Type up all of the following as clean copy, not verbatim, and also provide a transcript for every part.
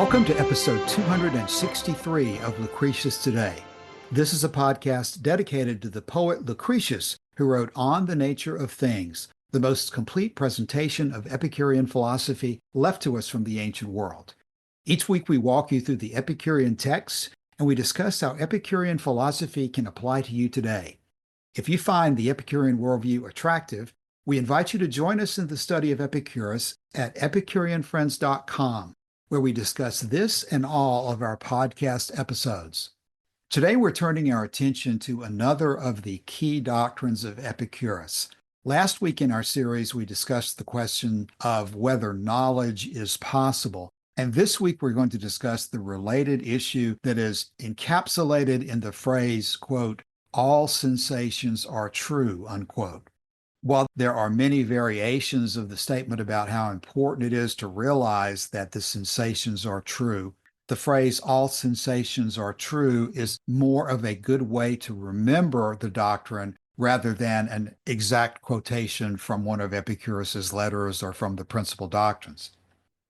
Welcome to episode 263 of Lucretius Today. This is a podcast dedicated to the poet Lucretius, who wrote On the Nature of Things, the most complete presentation of Epicurean philosophy left to us from the ancient world. Each week we walk you through the Epicurean texts, and we discuss how Epicurean philosophy can apply to you today. If you find the Epicurean worldview attractive, we invite you to join us in the study of Epicurus at epicureanfriends.com, where we discuss this and all of our podcast episodes. Today, we're turning our attention to another of the key doctrines of Epicurus. Last week in our series, we discussed the question of whether knowledge is possible. And this week, we're going to discuss the related issue that is encapsulated in the phrase, quote, all sensations are true, unquote. While there are many variations of the statement about how important it is to realize that the sensations are true, the phrase all sensations are true is more of a good way to remember the doctrine rather than an exact quotation from one of Epicurus's letters or from the principal doctrines.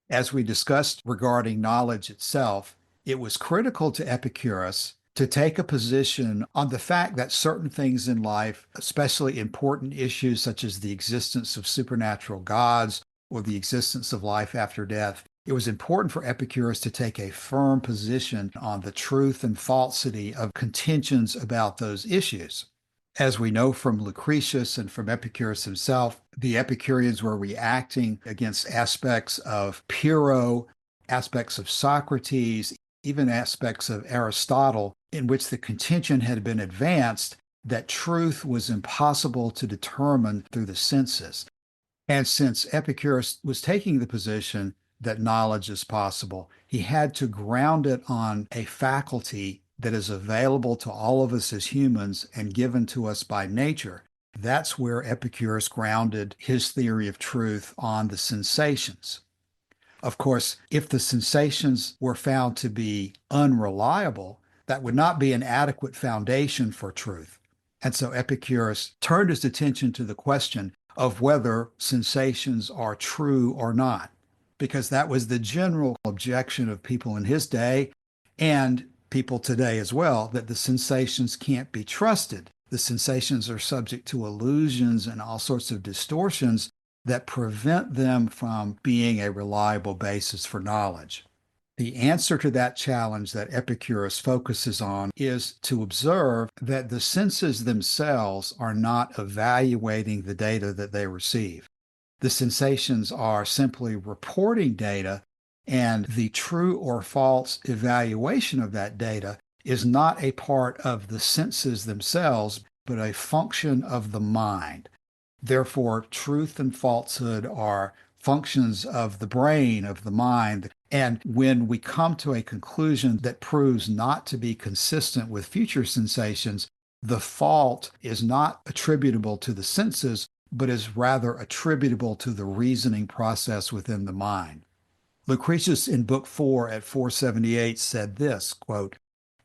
As we discussed regarding knowledge itself, it was critical to Epicurus to take a position on the fact that certain things in life, especially important issues such as the existence of supernatural gods or the existence of life after death, it was important for Epicurus to take a firm position on the truth and falsity of contentions about those issues. As we know from Lucretius and from Epicurus himself, the Epicureans were reacting against aspects of Pyrrho, aspects of Socrates, even aspects of Aristotle, in which the contention had been advanced that truth was impossible to determine through the senses. And since Epicurus was taking the position that knowledge is possible, he had to ground it on a faculty that is available to all of us as humans and given to us by nature. That's where Epicurus grounded his theory of truth on the sensations. Of course, if the sensations were found to be unreliable, that would not be an adequate foundation for truth. And so Epicurus turned his attention to the question of whether sensations are true or not, because that was the general objection of people in his day and people today as well, that the sensations can't be trusted. The sensations are subject to illusions and all sorts of distortions that prevent them from being a reliable basis for knowledge. The answer to that challenge that Epicurus focuses on is to observe that the senses themselves are not evaluating the data that they receive. The sensations are simply reporting data, and the true or false evaluation of that data is not a part of the senses themselves, but a function of the mind. Therefore, truth and falsehood are functions of the brain, of the mind. And when we come to a conclusion that proves not to be consistent with future sensations, the fault is not attributable to the senses, but is rather attributable to the reasoning process within the mind. Lucretius in Book 4 at 478 said this, quote,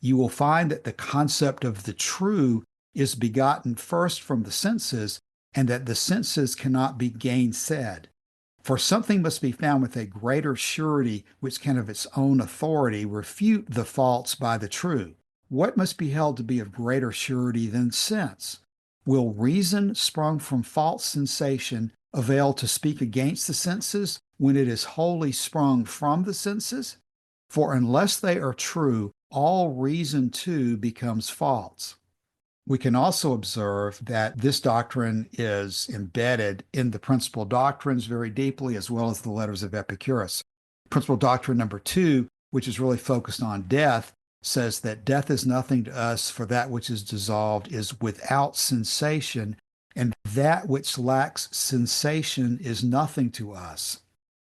you will find that the concept of the true is begotten first from the senses, and that the senses cannot be gainsaid. For something must be found with a greater surety, which can of its own authority refute the false by the true. What must be held to be of greater surety than sense? Will reason sprung from false sensation avail to speak against the senses when it is wholly sprung from the senses? For unless they are true, all reason too becomes false. We can also observe that this doctrine is embedded in the principal doctrines very deeply, as well as the letters of Epicurus. Principal doctrine number 2, which is really focused on death, says that death is nothing to us, for that which is dissolved is without sensation, and that which lacks sensation is nothing to us,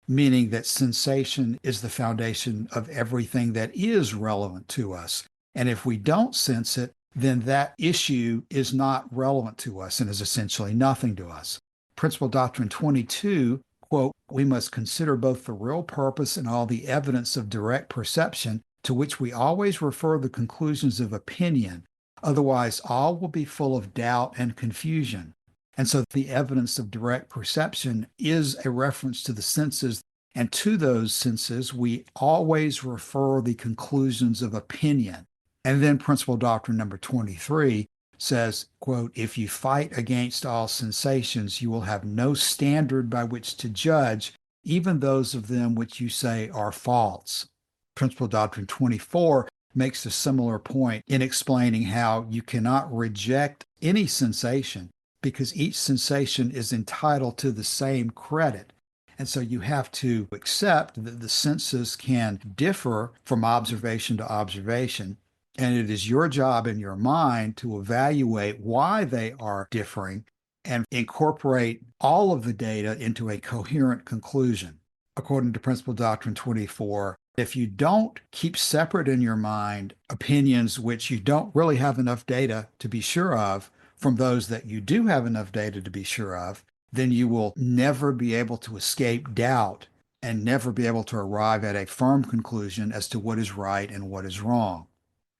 meaning that sensation is the foundation of everything that is relevant to us. And if we don't sense it, then that issue is not relevant to us and is essentially nothing to us. Principal Doctrine 22, quote, we must consider both the real purpose and all the evidence of direct perception, to which we always refer the conclusions of opinion. Otherwise, all will be full of doubt and confusion. And so the evidence of direct perception is a reference to the senses And to those senses, we always refer the conclusions of opinion. And then principle doctrine number 23 says, quote, if you fight against all sensations, you will have no standard by which to judge, even those of them which you say are false. Principle doctrine 24 makes a similar point in explaining how you cannot reject any sensation because each sensation is entitled to the same credit. And so you have to accept that the senses can differ from observation to observation. And it is your job in your mind to evaluate why they are differing and incorporate all of the data into a coherent conclusion. According to Principle Doctrine 24, if you don't keep separate in your mind opinions which you don't really have enough data to be sure of from those that you do have enough data to be sure of, then you will never be able to escape doubt and never be able to arrive at a firm conclusion as to what is right and what is wrong.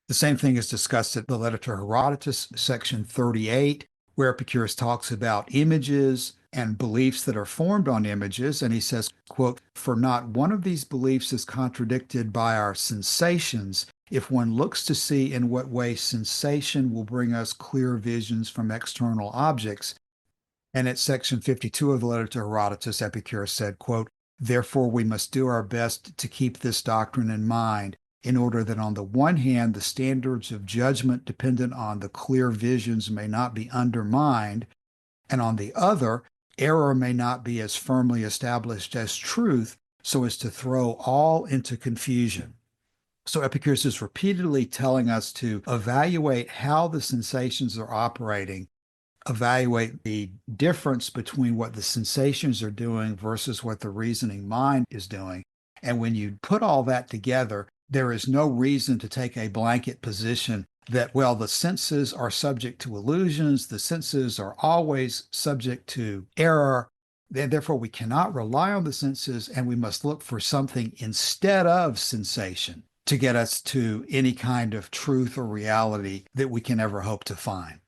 The same thing is discussed at the letter to Herodotus, section 38, where Epicurus talks about images and beliefs that are formed on images. And he says, quote, for not one of these beliefs is contradicted by our sensations if one looks to see in what way sensation will bring us clear visions from external objects. And at section 52 of the letter to Herodotus, Epicurus said, quote, therefore we must do our best to keep this doctrine in mind, in order that on the one hand, the standards of judgment dependent on the clear visions may not be undermined, and on the other, error may not be as firmly established as truth, so as to throw all into confusion. So Epicurus is repeatedly telling us to evaluate how the sensations are operating, evaluate the difference between what the sensations are doing versus what the reasoning mind is doing. And when you put all that together, there is no reason to take a blanket position that, well, the senses are subject to illusions, the senses are always subject to error, and therefore we cannot rely on the senses, and we must look for something instead of sensation to get us to any kind of truth or reality that we can ever hope to find.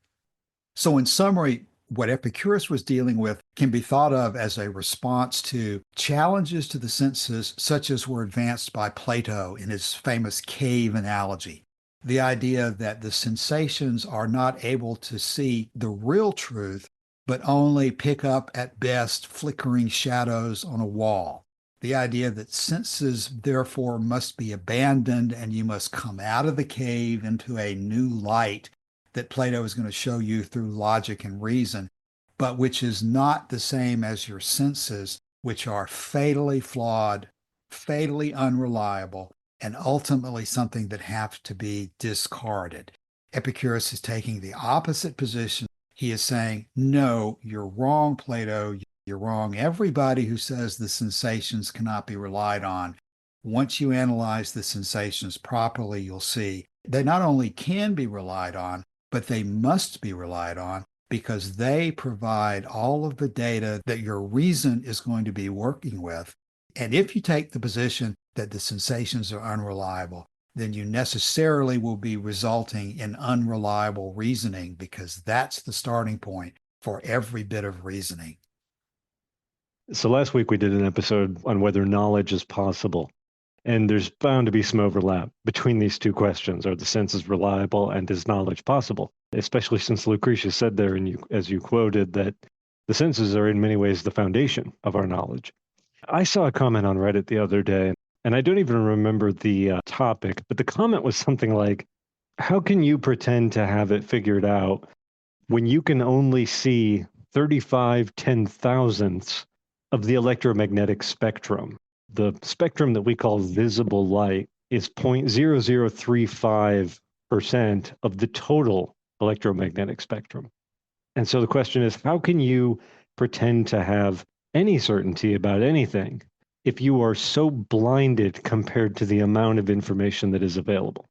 So in summary, what Epicurus was dealing with can be thought of as a response to challenges to the senses, such as were advanced by Plato in his famous cave analogy. The idea that the sensations are not able to see the real truth, but only pick up at best flickering shadows on a wall. The idea that senses therefore must be abandoned and you must come out of the cave into a new light that Plato is going to show you through logic and reason, but which is not the same as your senses, which are fatally flawed, fatally unreliable, and ultimately something that have to be discarded. Epicurus is taking the opposite position. He is saying, no, you're wrong, Plato. You're wrong. Everybody who says the sensations cannot be relied on, once you analyze the sensations properly, you'll see they not only can be relied on, but they must be relied on because they provide all of the data that your reason is going to be working with. And if you take the position that the sensations are unreliable, then you necessarily will be resulting in unreliable reasoning because that's the starting point for every bit of reasoning. So last week we did an episode on whether knowledge is possible. And there's bound to be some overlap between these two questions. Are the senses reliable and is knowledge possible? Especially since Lucretius said there, and as you quoted, that the senses are in many ways the foundation of our knowledge. I saw a comment on Reddit the other day, and I don't even remember the topic, but the comment was something like, how can you pretend to have it figured out when you can only see 35 10,000ths of the electromagnetic spectrum? The spectrum that we call visible light is 0.0035% of the total electromagnetic spectrum. And so the question is, how can you pretend to have any certainty about anything if you are so blinded compared to the amount of information that is available?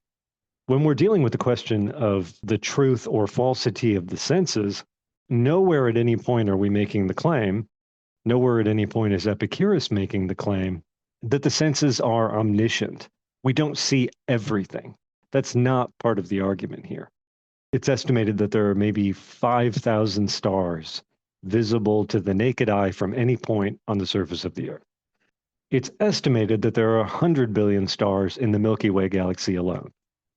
When we're dealing with the question of the truth or falsity of the senses, nowhere at any point are we making the claim, nowhere at any point is Epicurus making the claim that the senses are omniscient. We don't see everything. That's not part of the argument here. It's estimated that there are maybe 5,000 stars visible to the naked eye from any point on the surface of the Earth. It's estimated that there are 100 billion stars in the Milky Way galaxy alone.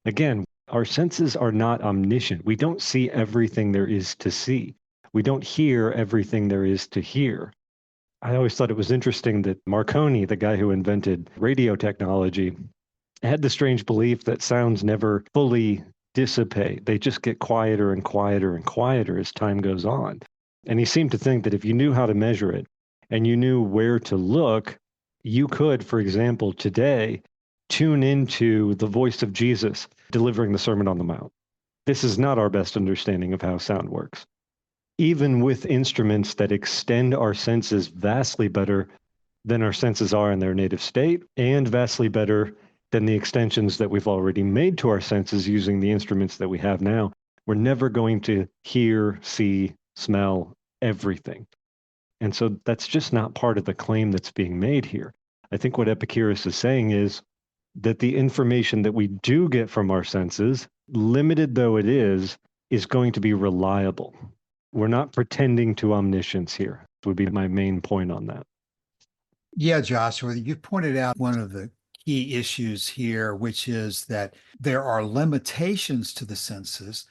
Again, our senses are not omniscient. We don't see everything there is to see. We don't hear everything there is to hear. I always thought it was interesting that Marconi, the guy who invented radio technology, had the strange belief that sounds never fully dissipate. They just get quieter and quieter and quieter as time goes on. And he seemed to think that if you knew how to measure it and you knew where to look, you could, for example, today tune into the voice of Jesus delivering the Sermon on the Mount. This is not our best understanding of how sound works. Even with instruments that extend our senses vastly better than our senses are in their native state, and vastly better than the extensions that we've already made to our senses using the instruments that we have now, we're never going to hear, see, smell everything. And so that's just not part of the claim that's being made here. I think what Epicurus is saying is that the information that we do get from our senses, limited though it is going to be reliable. We're not pretending to omniscience here, would be my main point on that. Yeah, Joshua, you pointed out one of the key issues here, which is that there are limitations to the senses.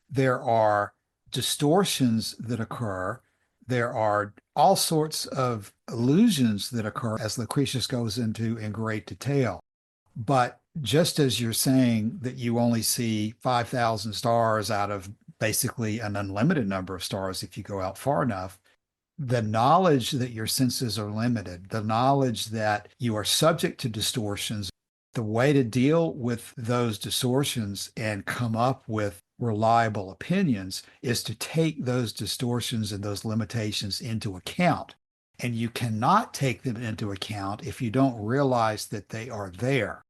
There are distortions that occur. There are all sorts of illusions that occur, as Lucretius goes into in great detail. But just as you're saying that you only see 5,000 stars out of basically an unlimited number of stars if you go out far enough, the knowledge that your senses are limited, the knowledge that you are subject to distortions, the way to deal with those distortions and come up with reliable opinions is to take those distortions and those limitations into account. And you cannot take them into account if you don't realize that they are there.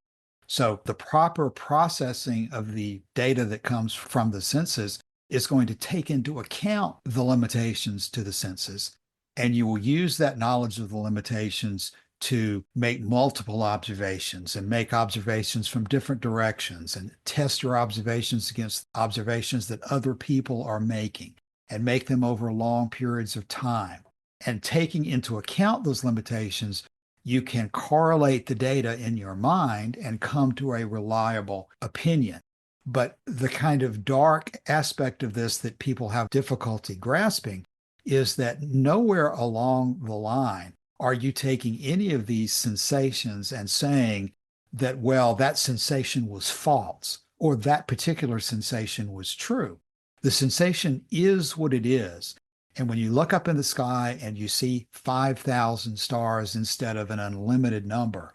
So the proper processing of the data that comes from the senses is going to take into account the limitations to the senses. And you will use that knowledge of the limitations to make multiple observations and make observations from different directions and test your observations against observations that other people are making and make them over long periods of time. And taking into account those limitations, you can correlate the data in your mind and come to a reliable opinion. But the kind of dark aspect of this that people have difficulty grasping is that nowhere along the line are you taking any of these sensations and saying that, well, that sensation was false or that particular sensation was true. The sensation is what it is. And when you look up in the sky and you see 5,000 stars instead of an unlimited number,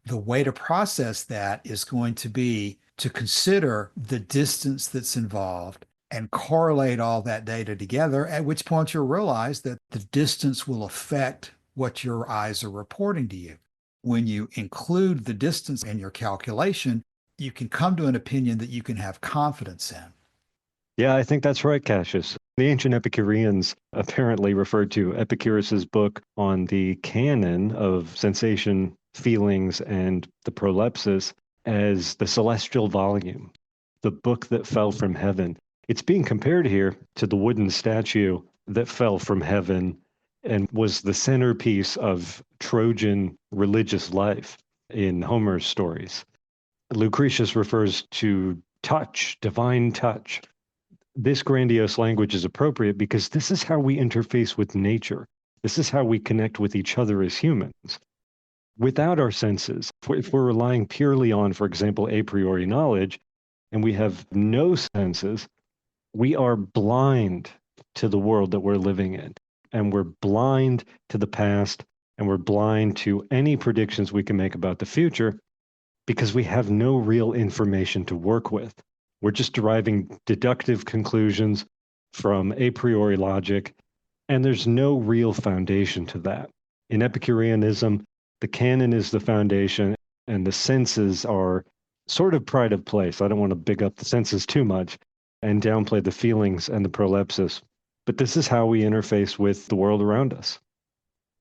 the way to process that is going to be to consider the distance that's involved and correlate all that data together, at which point you'll realize that the distance will affect what your eyes are reporting to you. When you include the distance in your calculation, you can come to an opinion that you can have confidence in. Yeah, I think that's right, Cassius. The ancient Epicureans apparently referred to Epicurus's book on the canon of sensation, feelings, and the prolepsis as the celestial volume, the book that fell from heaven. It's being compared here to the wooden statue that fell from heaven and was the centerpiece of Trojan religious life in Homer's stories. Lucretius refers to touch, divine touch. This grandiose language is appropriate because this is how we interface with nature. This is how we connect with each other as humans. Without our senses, if we're relying purely on, for example, a priori knowledge, and we have no senses, we are blind to the world that we're living in. And we're blind to the past, and we're blind to any predictions we can make about the future because we have no real information to work with. We're just deriving deductive conclusions from a priori logic, and there's no real foundation to that. In Epicureanism, the canon is the foundation, and the senses are sort of pride of place. I don't want to big up the senses too much and downplay the feelings and the prolepsis, but this is how we interface with the world around us.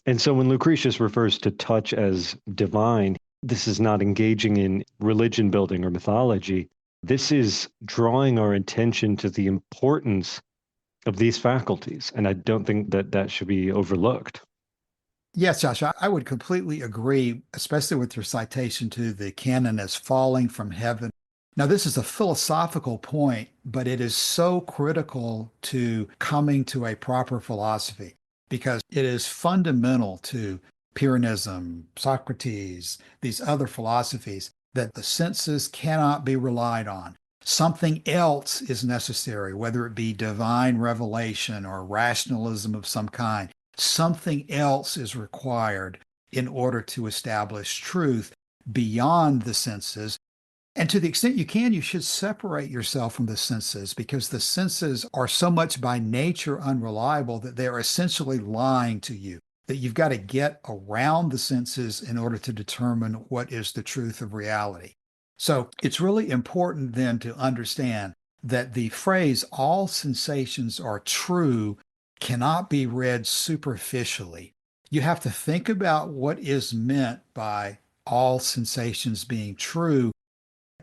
And so when Lucretius refers to touch as divine, this is not engaging in religion building or mythology. This is drawing our attention to the importance of these faculties, and I don't think that that should be overlooked. Yes, Josh, I would completely agree, especially with your citation to the canon as falling from heaven. Now, this is a philosophical point, but it is so critical to coming to a proper philosophy because it is fundamental to Pyrrhonism, Socrates, these other philosophies that the senses cannot be relied on. Something else is necessary, whether it be divine revelation or rationalism of some kind. Something else is required in order to establish truth beyond the senses. And to the extent you can, you should separate yourself from the senses because the senses are so much by nature unreliable that they're essentially lying to you, that you've got to get around the senses in order to determine what is the truth of reality. So it's really important then to understand that the phrase all sensations are true cannot be read superficially. You have to think about what is meant by all sensations being true.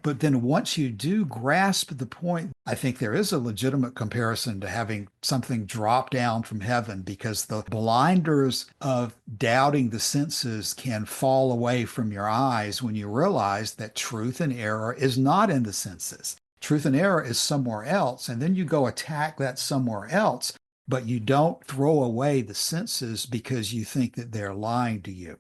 But then once you do grasp the point, I think there is a legitimate comparison to having something drop down from heaven because the blinders of doubting the senses can fall away from your eyes when you realize that truth and error is not in the senses. Truth and error is somewhere else. And then you go attack that somewhere else, but you don't throw away the senses because you think that they're lying to you.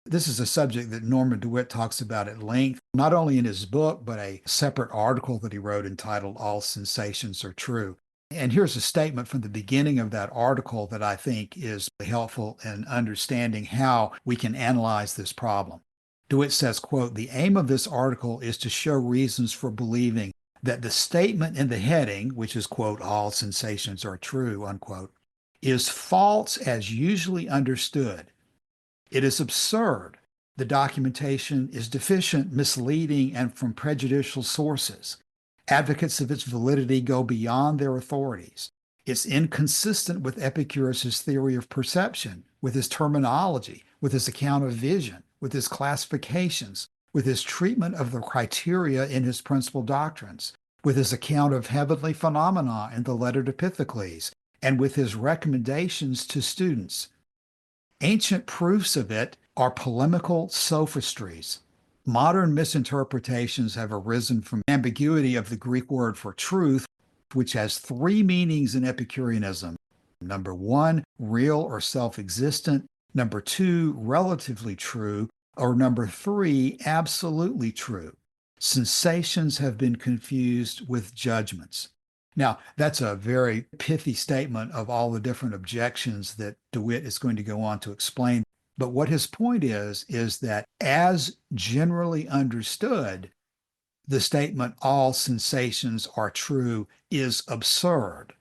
This is a subject that Norman DeWitt talks about at length, not only in his book, but a separate article that he wrote entitled All Sensations Are True. And here's a statement from the beginning of that article that I think is helpful in understanding how we can analyze this problem. DeWitt says, quote, "The aim of this article is to show reasons for believing that the statement in the heading, which is, quote, all sensations are true, unquote, is false as usually understood. It is absurd. The documentation is deficient, misleading, and from prejudicial sources. Advocates of its validity go beyond their authorities. It's inconsistent with Epicurus's theory of perception, with his terminology, with his account of vision, with his classifications, with his treatment of the criteria in his principal doctrines, with his account of heavenly phenomena in the letter to Pythocles, and with his recommendations to students. Ancient proofs of it are polemical sophistries. Modern misinterpretations have arisen from ambiguity of the Greek word for truth, which has three meanings in Epicureanism. Number one, real or self-existent. Number two, relatively true. Or number three, absolutely true. Sensations have been confused with judgments. Now, that's a very pithy statement of all the different objections that DeWitt is going to go on to explain. But what his point is that as generally understood, the statement, all sensations are true, is absurd.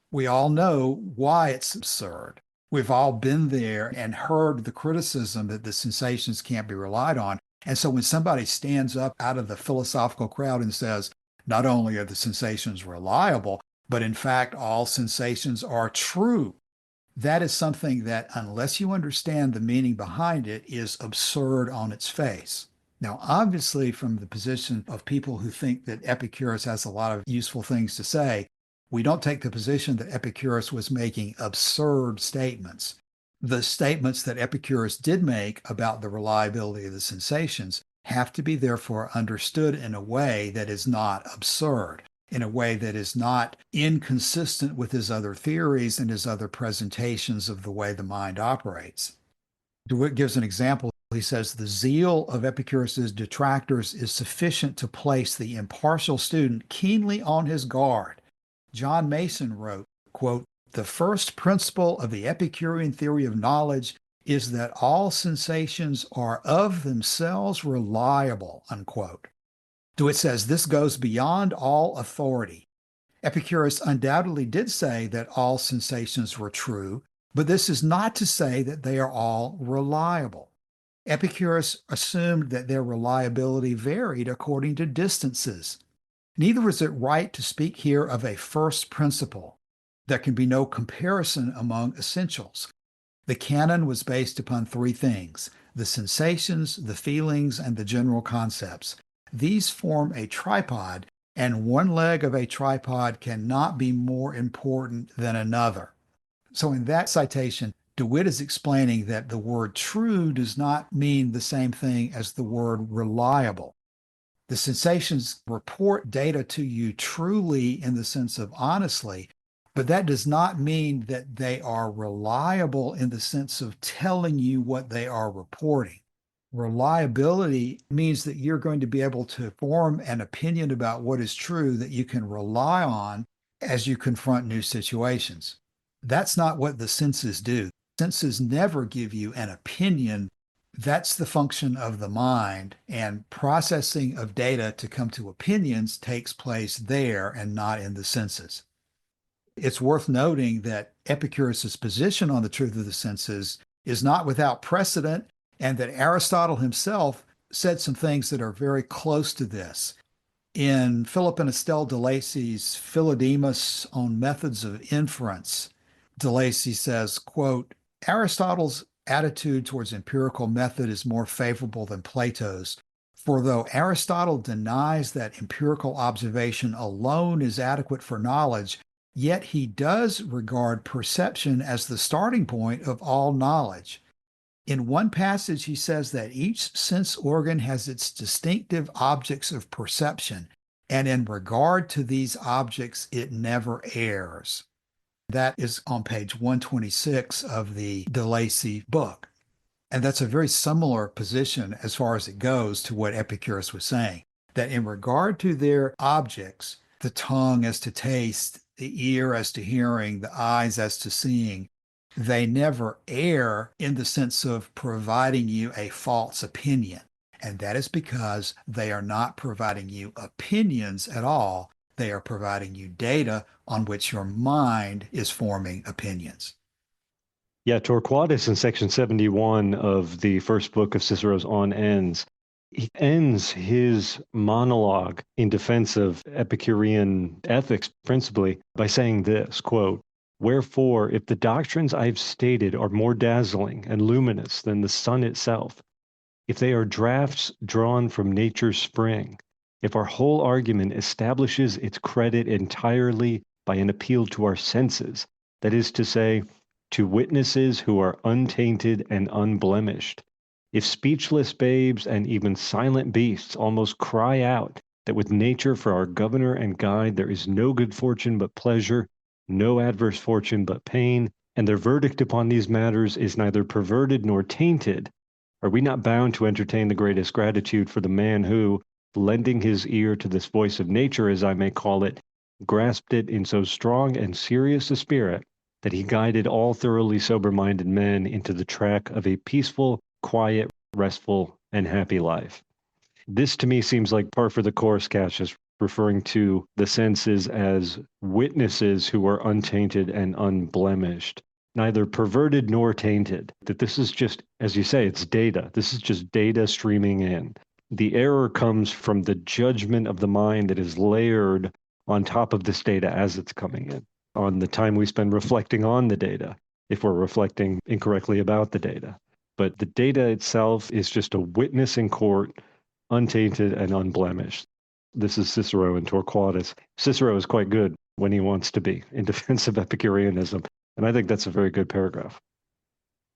We all know why it's absurd. We've all been there and heard the criticism that the sensations can't be relied on. And so when somebody stands up out of the philosophical crowd and says, not only are the sensations reliable, but in fact, all sensations are true, that is something that, unless you understand the meaning behind it, is absurd on its face. Now, obviously, from the position of people who think that Epicurus has a lot of useful things to say, we don't take the position that Epicurus was making absurd statements. The statements that Epicurus did make about the reliability of the sensations have to be therefore understood in a way that is not absurd, in a way that is not inconsistent with his other theories and his other presentations of the way the mind operates. DeWitt gives an example. He says, the zeal of Epicurus's detractors is sufficient to place the impartial student keenly on his guard. John Mason wrote, quote, "The first principle of the Epicurean theory of knowledge is that all sensations are of themselves reliable," unquote. DeWitt says this goes beyond all authority. Epicurus undoubtedly did say that all sensations were true, but this is not to say that they are all reliable. Epicurus assumed that their reliability varied according to distances. Neither is it right to speak here of a first principle. There can be no comparison among essentials. The canon was based upon three things: the sensations, the feelings, and the general concepts. These form a tripod, and one leg of a tripod cannot be more important than another. So in that citation, DeWitt is explaining that the word true does not mean the same thing as the word reliable. The sensations report data to you truly in the sense of honestly, but that does not mean that they are reliable in the sense of telling you what they are reporting. Reliability means that you're going to be able to form an opinion about what is true that you can rely on as you confront new situations. That's not what the senses do. Senses never give you an opinion. That's the function of the mind, and processing of data to come to opinions takes place there and not in the senses. It's worth noting that Epicurus's position on the truth of the senses is not without precedent, and that Aristotle himself said some things that are very close to this. In Philip and Estelle de Lacy's Philodemus on Methods of Inference, de Lacy says, quote, Aristotle's attitude towards empirical method is more favorable than Plato's, for though Aristotle denies that empirical observation alone is adequate for knowledge, yet he does regard perception as the starting point of all knowledge. In one passage, he says that each sense organ has its distinctive objects of perception, and in regard to these objects, it never errs. That is on page 126 of the de Lacy book. And that's a very similar position as far as it goes to what Epicurus was saying, that in regard to their objects, the tongue as to taste, the ear as to hearing, the eyes as to seeing, they never err in the sense of providing you a false opinion. And that is because they are not providing you opinions at all. They are providing you data on which your mind is forming opinions. Yeah, Torquatus in section 71 of the first book of Cicero's On Ends, he ends his monologue in defense of Epicurean ethics principally by saying this, quote, wherefore, if the doctrines I've stated are more dazzling and luminous than the sun itself, if they are draughts drawn from nature's spring, if our whole argument establishes its credit entirely by an appeal to our senses, that is to say, to witnesses who are untainted and unblemished, if speechless babes and even silent beasts almost cry out that with nature for our governor and guide there is no good fortune but pleasure, no adverse fortune but pain, and their verdict upon these matters is neither perverted nor tainted, are we not bound to entertain the greatest gratitude for the man who, lending his ear to this voice of nature, as I may call it, grasped it in so strong and serious a spirit that he guided all thoroughly sober-minded men into the track of a peaceful, quiet, restful, and happy life? This to me seems like par for the course, Cassius, referring to the senses as witnesses who are untainted and unblemished, neither perverted nor tainted. That this is just, as you say, it's data. This is just data streaming in. The error comes from the judgment of the mind that is layered on top of this data as it's coming in, on the time we spend reflecting on the data, if we're reflecting incorrectly about the data. But the data itself is just a witness in court, untainted and unblemished. This is Cicero and Torquatus. Cicero is quite good when he wants to be in defense of Epicureanism, and I think that's a very good paragraph.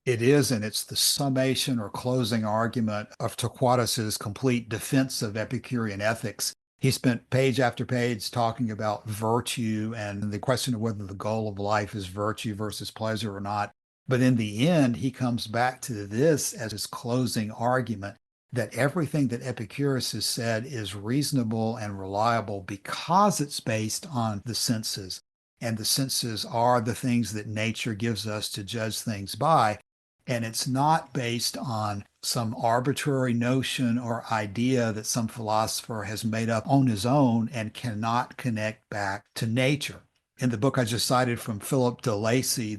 It is, and it's the summation or closing argument of Torquatus's complete defense of Epicurean ethics. He spent page after page talking about virtue and the question of whether the goal of life is virtue versus pleasure or not. But in the end, he comes back to this as his closing argument, that everything that Epicurus has said is reasonable and reliable because it's based on the senses. And the senses are the things that nature gives us to judge things by. And it's not based on some arbitrary notion or idea that some philosopher has made up on his own and cannot connect back to nature. In the book I just cited from Philip de Lacy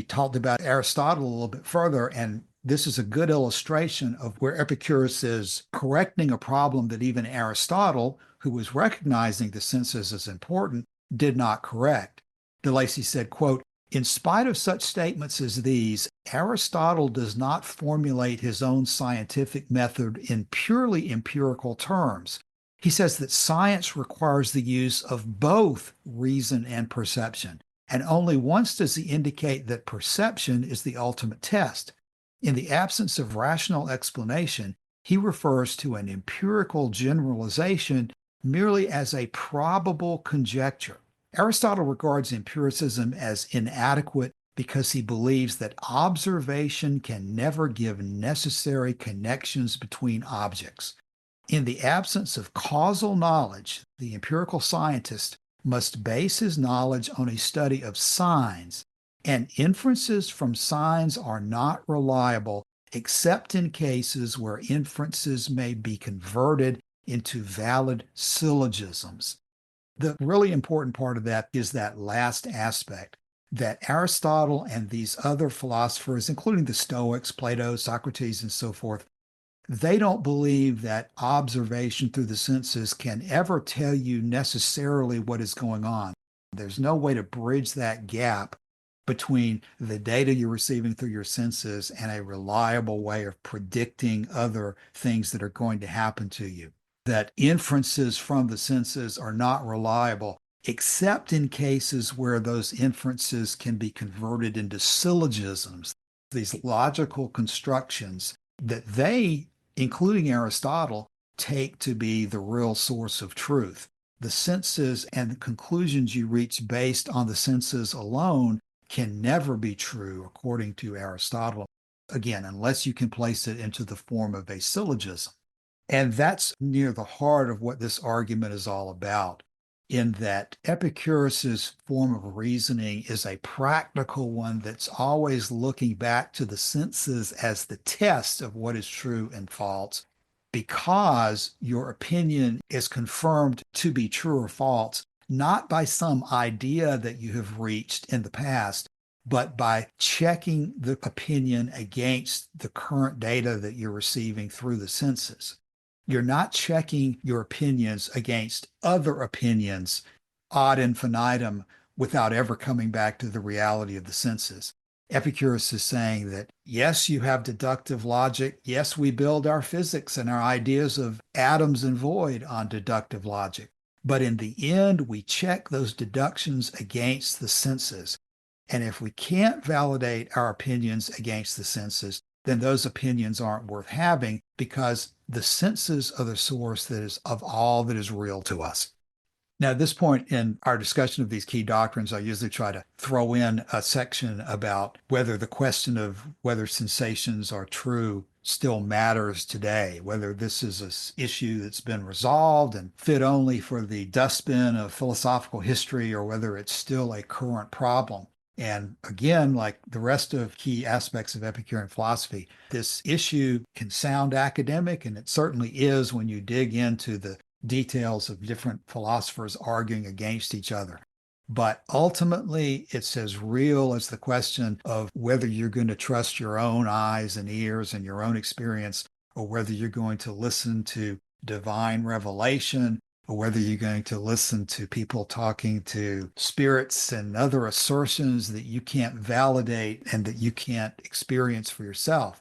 talked about Aristotle a little bit further, and this is a good illustration of where Epicurus is correcting a problem that even Aristotle, who was recognizing the senses as important, did not correct. De Lacy said, quote, in spite of such statements as these, Aristotle does not formulate his own scientific method in purely empirical terms. He says that science requires the use of both reason and perception. and only once does he indicate that perception is the ultimate test. In the absence of rational explanation, he refers to an empirical generalization merely as a probable conjecture. Aristotle regards empiricism as inadequate because he believes that observation can never give necessary connections between objects. In the absence of causal knowledge, the empirical scientist must base his knowledge on a study of signs, and inferences from signs are not reliable except in cases where inferences may be converted into valid syllogisms. The really important part of that is that last aspect, that Aristotle and these other philosophers, including the Stoics, Plato, Socrates, and so forth, they don't believe that observation through the senses can ever tell you necessarily what is going on. There's no way to bridge that gap between the data you're receiving through your senses and a reliable way of predicting other things that are going to happen to you. That inferences from the senses are not reliable, except in cases where those inferences can be converted into syllogisms, these logical constructions that they, including Aristotle, take to be the real source of truth. The senses and the conclusions you reach based on the senses alone can never be true, according to Aristotle, again, unless you can place it into the form of a syllogism. And that's near the heart of what this argument is all about, in that Epicurus's form of reasoning is a practical one that's always looking back to the senses as the test of what is true and false, because your opinion is confirmed to be true or false, not by some idea that you have reached in the past, but by checking the opinion against the current data that you're receiving through the senses. You're not checking your opinions against other opinions ad infinitum without ever coming back to the reality of the senses. Epicurus is saying that, yes, you have deductive logic. Yes, we build our physics and our ideas of atoms and void on deductive logic. But in the end, we check those deductions against the senses. And if we can't validate our opinions against the senses, then those opinions aren't worth having, because the senses are the source that is of all that is real to us. Now, at this point in our discussion of these key doctrines, I usually try to throw in a section about whether the question of whether sensations are true still matters today, whether this is an issue that's been resolved and fit only for the dustbin of philosophical history, or whether it's still a current problem. And again, like the rest of key aspects of Epicurean philosophy, this issue can sound academic, and it certainly is when you dig into the details of different philosophers arguing against each other. But ultimately, it's as real as the question of whether you're going to trust your own eyes and ears and your own experience, or whether you're going to listen to divine revelation, or whether you're going to listen to people talking to spirits and other assertions that you can't validate and that you can't experience for yourself.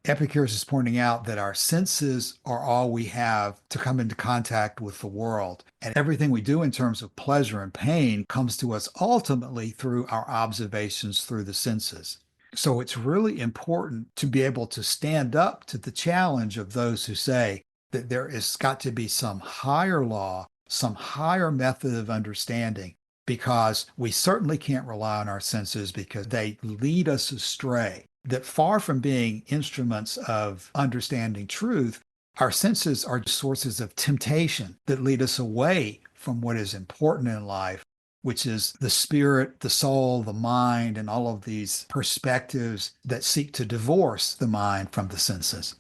Epicurus is pointing out that our senses are all we have to come into contact with the world. And everything we do in terms of pleasure and pain comes to us ultimately through our observations through the senses. So it's really important to be able to stand up to the challenge of those who say that there has got to be some higher law, some higher method of understanding, because we certainly can't rely on our senses because they lead us astray. That far from being instruments of understanding truth, our senses are sources of temptation that lead us away from what is important in life, which is the spirit, the soul, the mind, and all of these perspectives that seek to divorce the mind from the senses.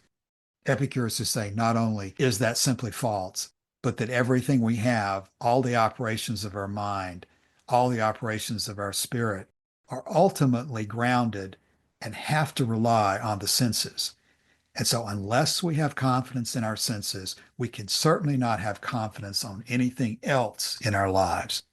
Epicurus is saying not only is that simply false, but that everything we have, all the operations of our mind, all the operations of our spirit, are ultimately grounded and have to rely on the senses. And so unless we have confidence in our senses, we can certainly not have confidence on anything else in our lives.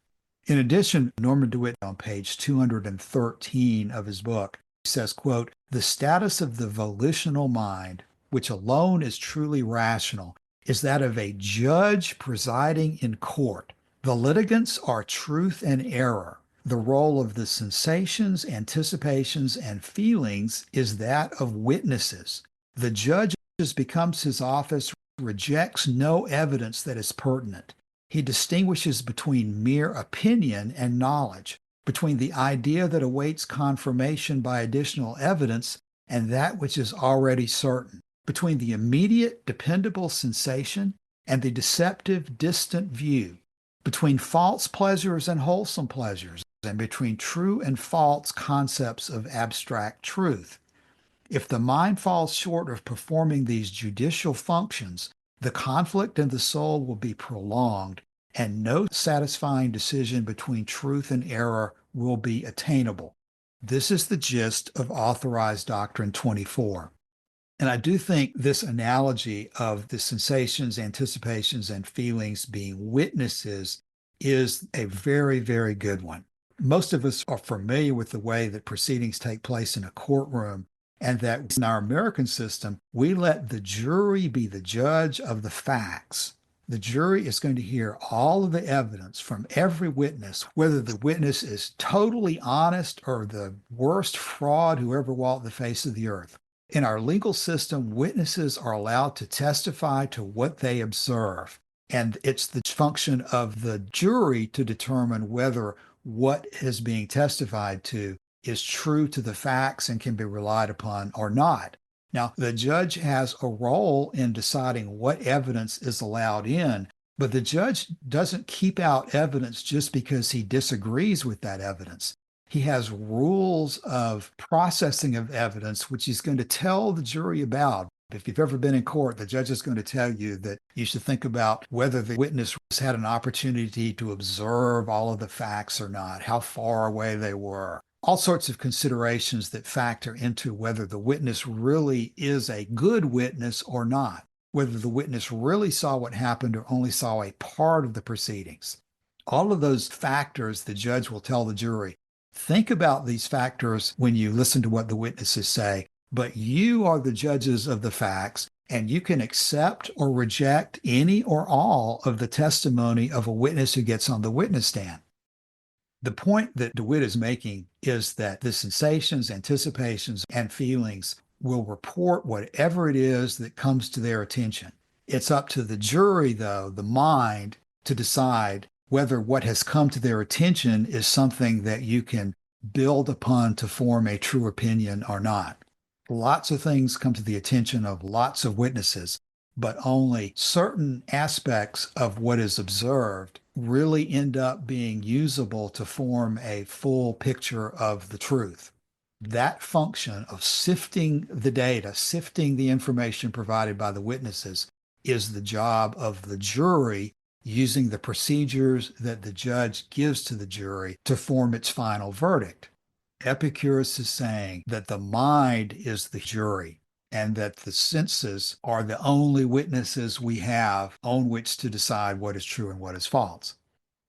In addition, Norman DeWitt on page 213 of his book says, quote, "The status of the volitional mind, which alone is truly rational, is that of a judge presiding in court. The litigants are truth and error. The role of the sensations, anticipations, and feelings is that of witnesses. The judge becomes his office, rejects no evidence that is pertinent. He distinguishes between mere opinion and knowledge, between the idea that awaits confirmation by additional evidence and that which is already certain, between the immediate, dependable sensation and the deceptive, distant view, between false pleasures and wholesome pleasures, and between true and false concepts of abstract truth. If the mind falls short of performing these judicial functions, the conflict in the soul will be prolonged, and no satisfying decision between truth and error will be attainable. This is the gist of Authorized Doctrine 24. And I do think this analogy of the sensations, anticipations, and feelings being witnesses is a very, very good one. Most of us are familiar with the way that proceedings take place in a courtroom, and that in our American system, we let the jury be the judge of the facts. The jury is going to hear all of the evidence from every witness, whether the witness is totally honest or the worst fraud who ever walked the face of the earth. In our legal system, witnesses are allowed to testify to what they observe, and it's the function of the jury to determine whether what is being testified to is true to the facts and can be relied upon or not. Now, the judge has a role in deciding what evidence is allowed in, but the judge doesn't keep out evidence just because he disagrees with that evidence. He has rules of processing of evidence, which he's going to tell the jury about. If you've ever been in court, the judge is going to tell you that you should think about whether the witness had an opportunity to observe all of the facts or not, how far away they were, all sorts of considerations that factor into whether the witness really is a good witness or not, whether the witness really saw what happened or only saw a part of the proceedings. All of those factors, the judge will tell the jury, think about these factors when you listen to what the witnesses say, but you are the judges of the facts, and you can accept or reject any or all of the testimony of a witness who gets on the witness stand. The point that DeWitt is making is that the sensations, anticipations, and feelings will report whatever it is that comes to their attention. It's up to the jury, though, the mind, to decide whether what has come to their attention is something that you can build upon to form a true opinion or not. Lots of things come to the attention of lots of witnesses, but only certain aspects of what is observed really end up being usable to form a full picture of the truth. That function of sifting the data, sifting the information provided by the witnesses, is the job of the jury, using the procedures that the judge gives to the jury to form its final verdict. Epicurus is saying that the mind is the jury and that the senses are the only witnesses we have on which to decide what is true and what is false.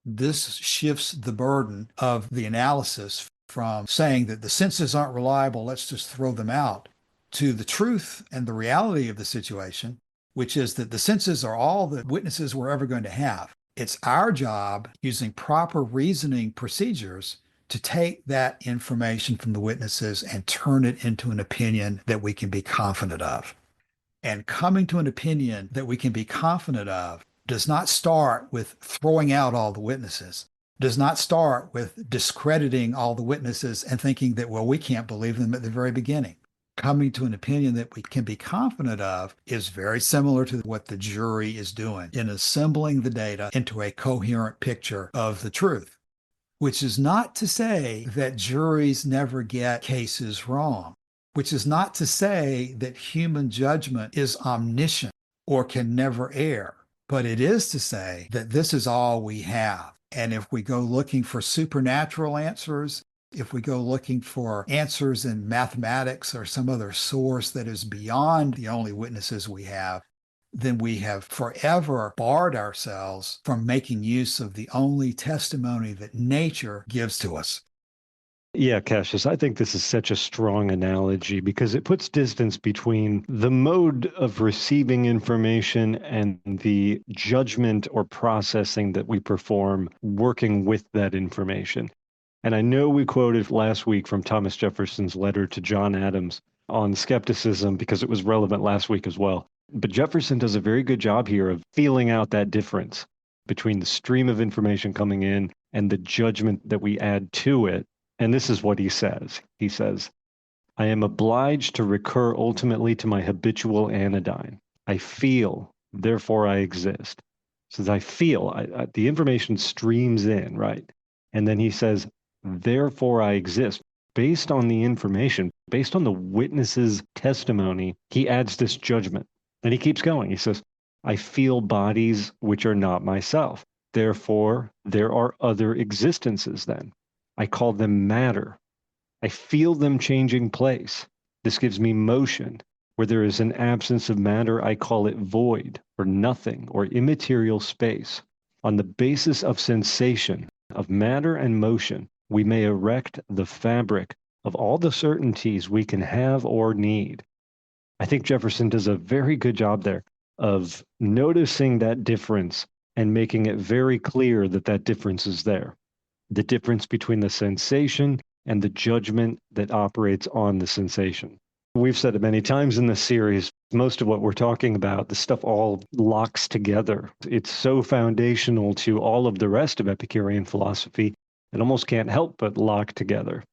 This shifts the burden of the analysis from saying that the senses aren't reliable, let's just throw them out, to the truth and the reality of the situation, which is that the senses are all the witnesses we're ever going to have. It's our job, using proper reasoning procedures, to take that information from the witnesses and turn it into an opinion that we can be confident of. And coming to an opinion that we can be confident of does not start with throwing out all the witnesses, does not start with discrediting all the witnesses and thinking that, well, we can't believe them at the very beginning. Coming to an opinion that we can be confident of is very similar to what the jury is doing in assembling the data into a coherent picture of the truth. Which is not to say that juries never get cases wrong, which is not to say that human judgment is omniscient or can never err, but it is to say that this is all we have. And if we go looking for supernatural answers, if we go looking for answers in mathematics or some other source that is beyond the only witnesses we have, then we have forever barred ourselves from making use of the only testimony that nature gives to us. Yeah, Cassius, I think this is such a strong analogy because it puts distance between the mode of receiving information and the judgment or processing that we perform working with that information. And I know we quoted last week from Thomas Jefferson's letter to John Adams on skepticism because it was relevant last week as well. But Jefferson does a very good job here of feeling out that difference between the stream of information coming in and the judgment that we add to it. And this is what he says. He says, I am obliged to recur ultimately to my habitual anodyne. I feel, therefore I exist. Says I feel, the information streams in, right? And then he says, therefore I exist. Based on the information, based on the witness's testimony, he adds this judgment. And he keeps going. He says, I feel bodies which are not myself. Therefore, there are other existences then. I call them matter. I feel them changing place. This gives me motion. Where there is an absence of matter, I call it void, or nothing, or immaterial space. On the basis of sensation, of matter and motion, we may erect the fabric of all the certainties we can have or need. I think Jefferson does a very good job there of noticing that difference and making it very clear that that difference is there. The difference between the sensation and the judgment that operates on the sensation. We've said it many times in this series, most of what we're talking about, the stuff all locks together. It's so foundational to all of the rest of Epicurean philosophy, it almost can't help but lock together.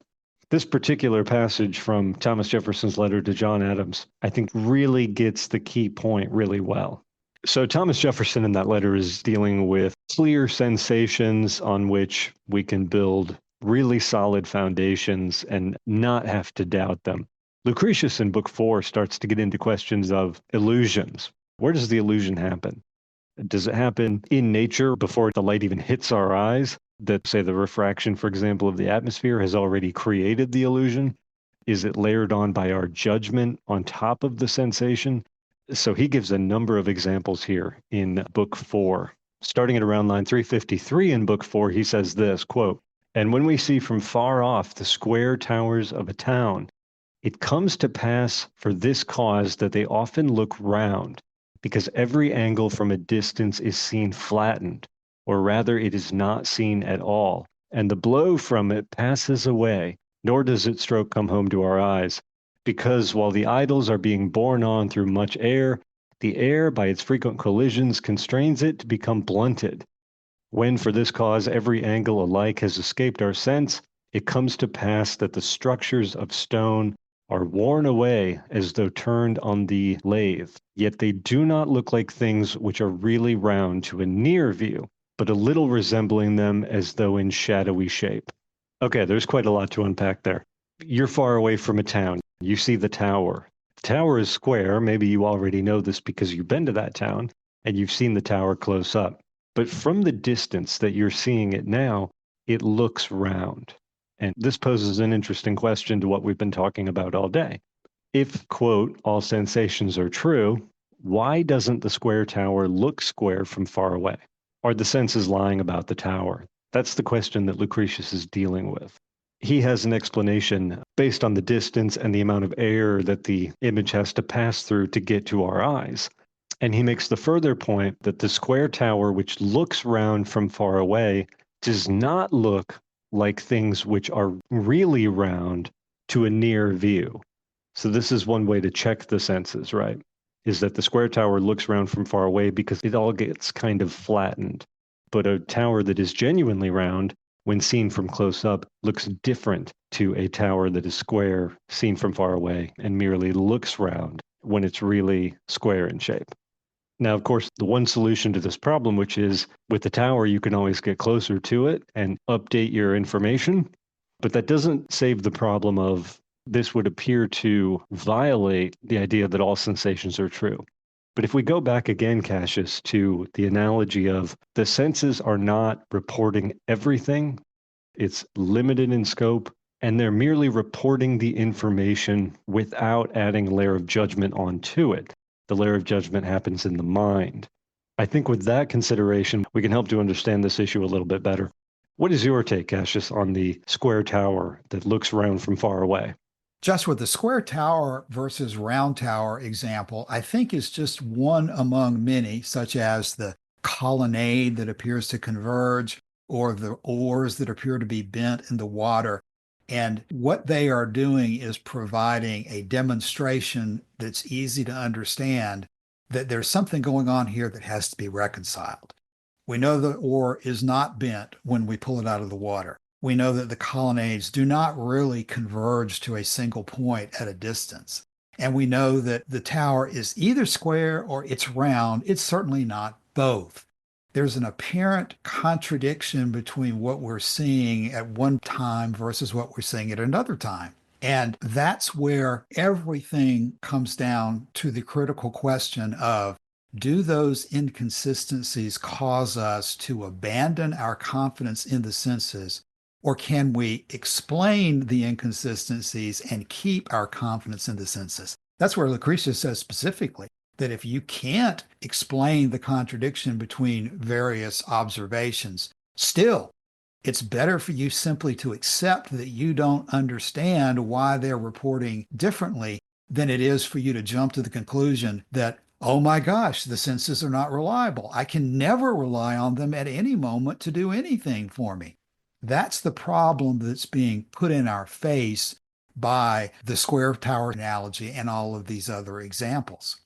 This particular passage from Thomas Jefferson's letter to John Adams, I think really gets the key point really well. So Thomas Jefferson in that letter is dealing with clear sensations on which we can build really solid foundations and not have to doubt them. Lucretius in Book 4 starts to get into questions of illusions. Where does the illusion happen? Does it happen in nature before the light even hits our eyes? That, say, the refraction, for example, of the atmosphere has already created the illusion? Is it layered on by our judgment on top of the sensation? So he gives a number of examples here in Book 4. Starting at around line 353 in Book 4, he says this, quote, and when we see from far off the square towers of a town, it comes to pass for this cause that they often look round, because every angle from a distance is seen flattened, or rather it is not seen at all, and the blow from it passes away, nor does its stroke come home to our eyes, because while the idols are being borne on through much air, the air by its frequent collisions constrains it to become blunted. When for this cause every angle alike has escaped our sense, it comes to pass that the structures of stone are worn away as though turned on the lathe, yet they do not look like things which are really round to a near view, but a little resembling them as though in shadowy shape. Okay, there's quite a lot to unpack there. You're far away from a town. You see the tower. The tower is square. Maybe you already know this because you've been to that town and you've seen the tower close up. But from the distance that you're seeing it now, it looks round. And this poses an interesting question to what we've been talking about all day. If, quote, all sensations are true, why doesn't the square tower look square from far away? Are the senses lying about the tower? That's the question that Lucretius is dealing with. He has an explanation based on the distance and the amount of air that the image has to pass through to get to our eyes. And he makes the further point that the square tower, which looks round from far away, does not look like things which are really round to a near view. So this is one way to check the senses, right? Is that the square tower looks round from far away because it all gets kind of flattened. But a tower that is genuinely round, when seen from close up, looks different to a tower that is square, seen from far away, and merely looks round when it's really square in shape. Now, of course, the one solution to this problem, which is with the tower, you can always get closer to it and update your information. But that doesn't save the problem of this would appear to violate the idea that all sensations are true. But if we go back again, Cassius, to the analogy of the senses are not reporting everything, it's limited in scope, and they're merely reporting the information without adding a layer of judgment onto it. The layer of judgment happens in the mind. I think with that consideration, we can help to understand this issue a little bit better. What is your take, Cassius, on the square tower that looks round from far away? Just with the square tower versus round tower example, I think is just one among many, such as the colonnade that appears to converge, or the oars that appear to be bent in the water. And what they are doing is providing a demonstration that's easy to understand that there's something going on here that has to be reconciled. We know the oar is not bent when we pull it out of the water. We know that the colonnades do not really converge to a single point at a distance. And we know that the tower is either square or it's round. It's certainly not both. There's an apparent contradiction between what we're seeing at one time versus what we're seeing at another time. And that's where everything comes down to the critical question of, do those inconsistencies cause us to abandon our confidence in the senses, or can we explain the inconsistencies and keep our confidence in the senses? That's where Lucretius says specifically that if you can't explain the contradiction between various observations, still, it's better for you simply to accept that you don't understand why they're reporting differently than it is for you to jump to the conclusion that, oh my gosh, the senses are not reliable. I can never rely on them at any moment to do anything for me. That's the problem that's being put in our face by the square tower analogy and all of these other examples.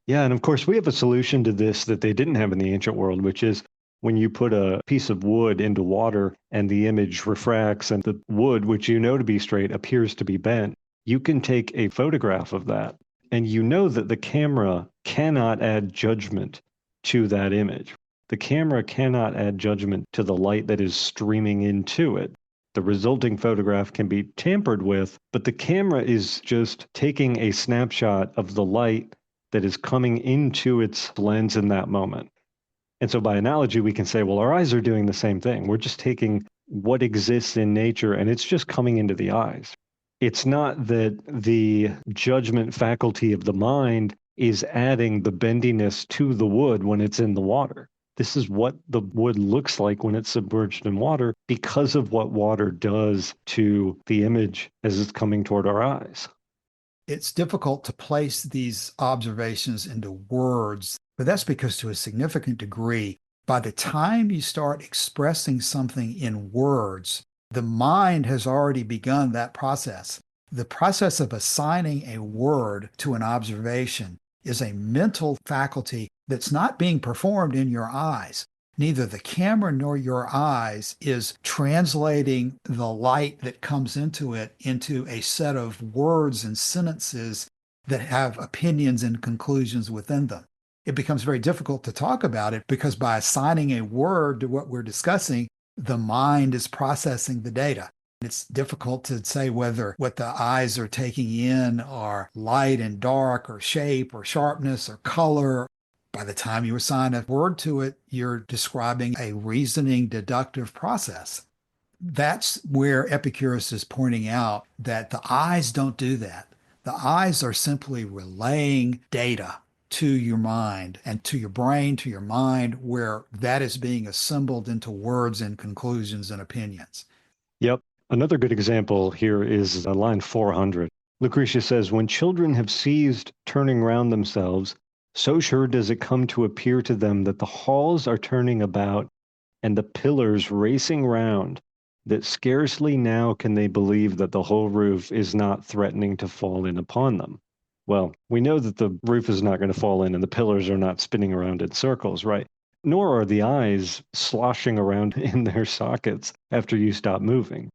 Yeah, and of course, we have a solution to this that they didn't have in the ancient world, which is when you put a piece of wood into water and the image refracts and the wood, which you know to be straight, appears to be bent, you can take a photograph of that. And you know that the camera cannot add judgment to that image. The camera cannot add judgment to the light that is streaming into it. The resulting photograph can be tampered with, but the camera is just taking a snapshot of the light that is coming into its lens in that moment. And so by analogy, we can say, well, our eyes are doing the same thing. We're just taking what exists in nature and it's just coming into the eyes. It's not that the judgment faculty of the mind is adding the bendiness to the wood when it's in the water. This is what the wood looks like when it's submerged in water because of what water does to the image as it's coming toward our eyes. It's difficult to place these observations into words, but that's because to a significant degree, by the time you start expressing something in words, the mind has already begun that process. The process of assigning a word to an observation is a mental faculty that's not being performed in your eyes. Neither the camera nor your eyes is translating the light that comes into it into a set of words and sentences that have opinions and conclusions within them. It becomes very difficult to talk about it because by assigning a word to what we're discussing, the mind is processing the data. It's difficult to say whether what the eyes are taking in are light and dark or shape or sharpness or color. By the time you assign a word to it, you're describing a reasoning deductive process. That's where Epicurus is pointing out that the eyes don't do that. The eyes are simply relaying data to your mind and to your brain, to your mind, where that is being assembled into words and conclusions and opinions. Yep. Another good example here is line 400. Lucretius says, when children have ceased turning round themselves, so sure does it come to appear to them that the halls are turning about and the pillars racing round, that scarcely now can they believe that the whole roof is not threatening to fall in upon them. Well, we know that the roof is not going to fall in and the pillars are not spinning around in circles, right? Nor are the eyes sloshing around in their sockets after you stop moving.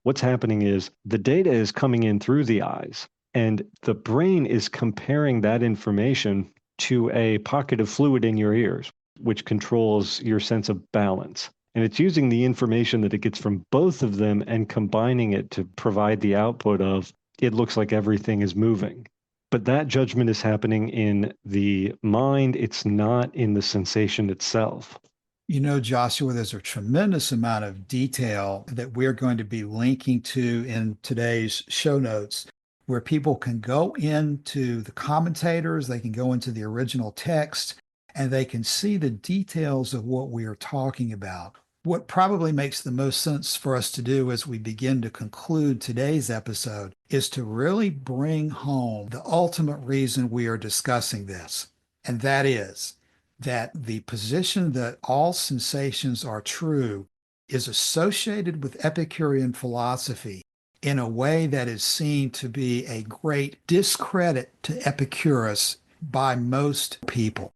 What's happening is the data is coming in through the eyes, and the brain is comparing that information to a pocket of fluid in your ears, which controls your sense of balance. And it's using the information that it gets from both of them and combining it to provide the output of, it looks like everything is moving. But that judgment is happening in the mind. It's not in the sensation itself. You know, Joshua, there's a tremendous amount of detail that we're going to be linking to in today's show notes, where people can go into the commentators, they can go into the original text, and they can see the details of what we are talking about. What probably makes the most sense for us to do as we begin to conclude today's episode is to really bring home the ultimate reason we are discussing this, and that is that the position that all sensations are true is associated with Epicurean philosophy in a way that is seen to be a great discredit to Epicurus by most people.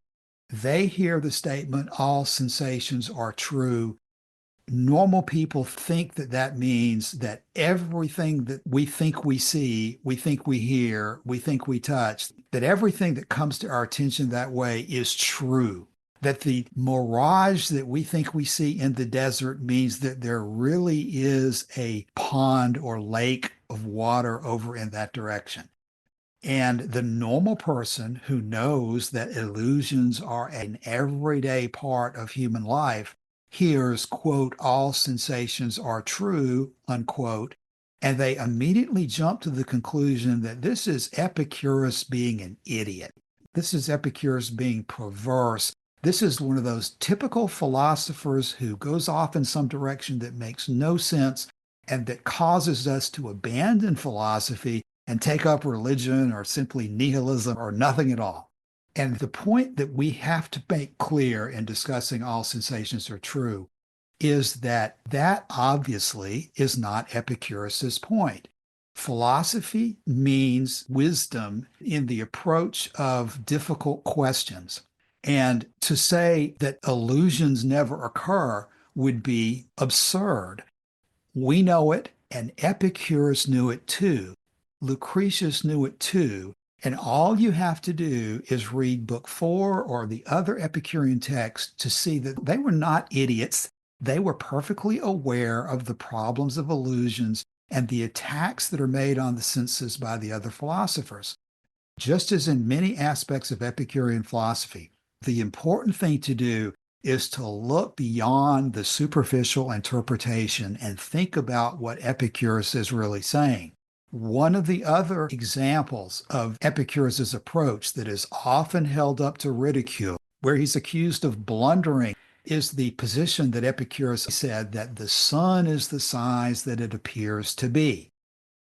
They hear the statement, all sensations are true. Normal people think that that means that everything that we think we see, we think we hear, we think we touch, that everything that comes to our attention that way is true. That the mirage that we think we see in the desert means that there really is a pond or lake of water over in that direction. And the normal person who knows that illusions are an everyday part of human life hears, quote, all sensations are true, unquote, and they immediately jump to the conclusion that this is Epicurus being an idiot. This is Epicurus being perverse. This is one of those typical philosophers who goes off in some direction that makes no sense and that causes us to abandon philosophy and take up religion or simply nihilism or nothing at all. And the point that we have to make clear in discussing all sensations are true is that that obviously is not Epicurus's point. Philosophy means wisdom in the approach of difficult questions. And to say that illusions never occur would be absurd. We know it, and Epicurus knew it too. Lucretius knew it too. And all you have to do is read book 4 or the other Epicurean texts to see that they were not idiots. They were perfectly aware of the problems of illusions and the attacks that are made on the senses by the other philosophers. Just as in many aspects of Epicurean philosophy, the important thing to do is to look beyond the superficial interpretation and think about what Epicurus is really saying. One of the other examples of Epicurus's approach that is often held up to ridicule, where he's accused of blundering, is the position that Epicurus said that the sun is the size that it appears to be.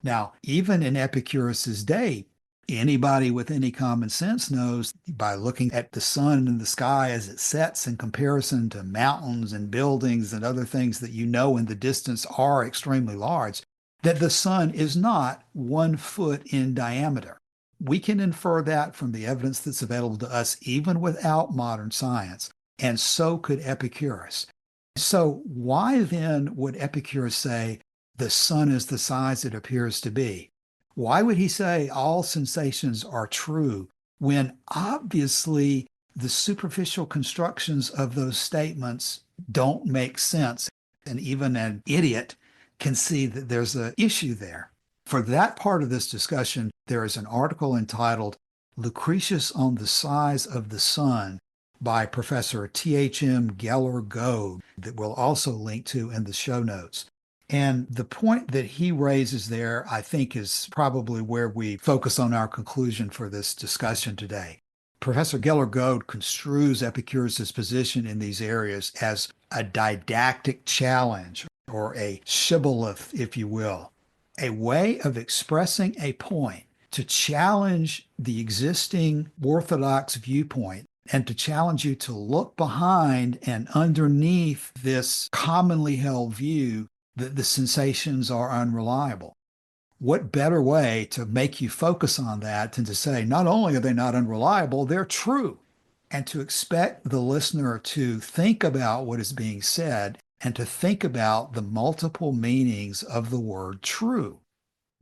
Now, even in Epicurus's day, anybody with any common sense knows by looking at the sun in the sky as it sets in comparison to mountains and buildings and other things that you know in the distance are extremely large, that the sun is not 1 foot in diameter. We can infer that from the evidence that's available to us even without modern science, and so could Epicurus. So why then would Epicurus say the sun is the size it appears to be? Why would he say all sensations are true when obviously the superficial constructions of those statements don't make sense? And even an idiot can see that there's an issue there. For that part of this discussion, there is an article entitled Lucretius on the Size of the Sun by Professor T.H.M. Geller-Goad that we'll also link to in the show notes. And the point that he raises there, I think, is probably where we focus on our conclusion for this discussion today. Professor Geller-Goad construes Epicurus's position in these areas as a didactic challenge, or a shibboleth, if you will, a way of expressing a point to challenge the existing orthodox viewpoint and to challenge you to look behind and underneath this commonly held view that the sensations are unreliable. What better way to make you focus on that than to say, not only are they not unreliable, they're true, and to expect the listener to think about what is being said and to think about the multiple meanings of the word true.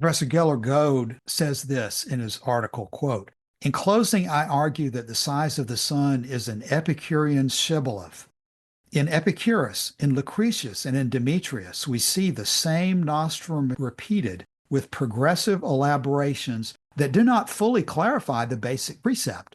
Professor Geller-Goad says this in his article, quote, "In closing, I argue that the size of the sun is an Epicurean shibboleth. In Epicurus, in Lucretius, and in Demetrius, we see the same nostrum repeated with progressive elaborations that do not fully clarify the basic precept.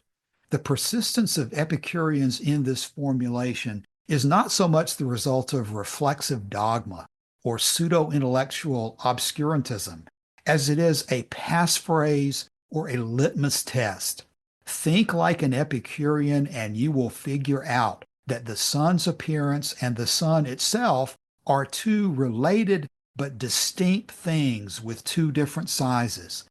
The persistence of Epicureans in this formulation is not so much the result of reflexive dogma or pseudo-intellectual obscurantism as it is a passphrase or a litmus test. Think like an Epicurean and you will figure out that the sun's appearance and the sun itself are two related but distinct things with two different sizes,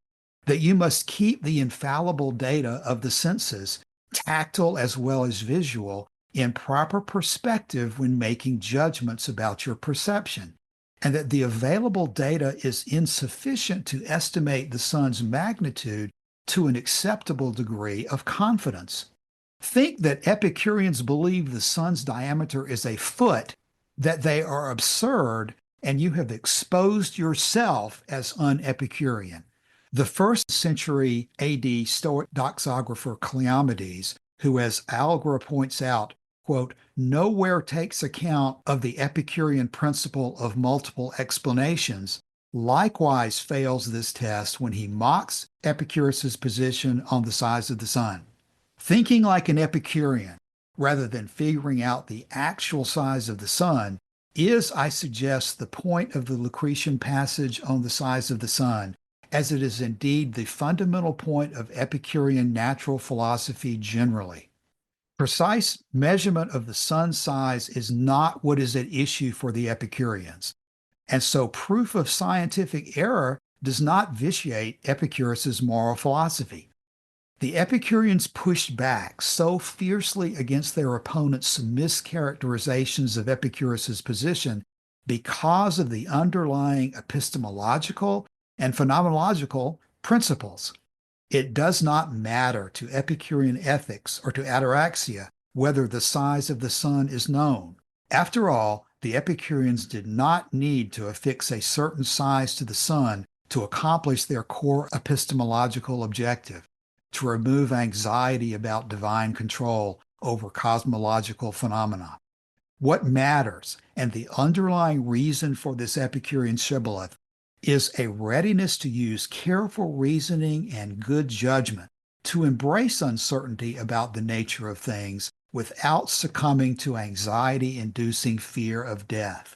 that you must keep the infallible data of the senses, tactile as well as visual, in proper perspective when making judgments about your perception, and that the available data is insufficient to estimate the sun's magnitude to an acceptable degree of confidence. Think that Epicureans believe the sun's diameter is a foot, that they are absurd, and you have exposed yourself as un-Epicurean. The first century AD Stoic doxographer Cleomedes, who, as Algora points out, quote, nowhere takes account of the Epicurean principle of multiple explanations, likewise fails this test when he mocks Epicurus's position on the size of the sun. Thinking like an Epicurean, rather than figuring out the actual size of the sun, is, I suggest, the point of the Lucretian passage on the size of the sun, as it is indeed the fundamental point of Epicurean natural philosophy generally. Precise measurement of the sun's size is not what is at issue for the Epicureans, and so proof of scientific error does not vitiate Epicurus's moral philosophy. The Epicureans pushed back so fiercely against their opponents' mischaracterizations of Epicurus's position because of the underlying epistemological and phenomenological principles. It does not matter to Epicurean ethics or to ataraxia whether the size of the sun is known. After all, the Epicureans did not need to affix a certain size to the sun to accomplish their core epistemological objective, to remove anxiety about divine control over cosmological phenomena. What matters, and the underlying reason for this Epicurean shibboleth, is a readiness to use careful reasoning and good judgment to embrace uncertainty about the nature of things without succumbing to anxiety-inducing fear of death.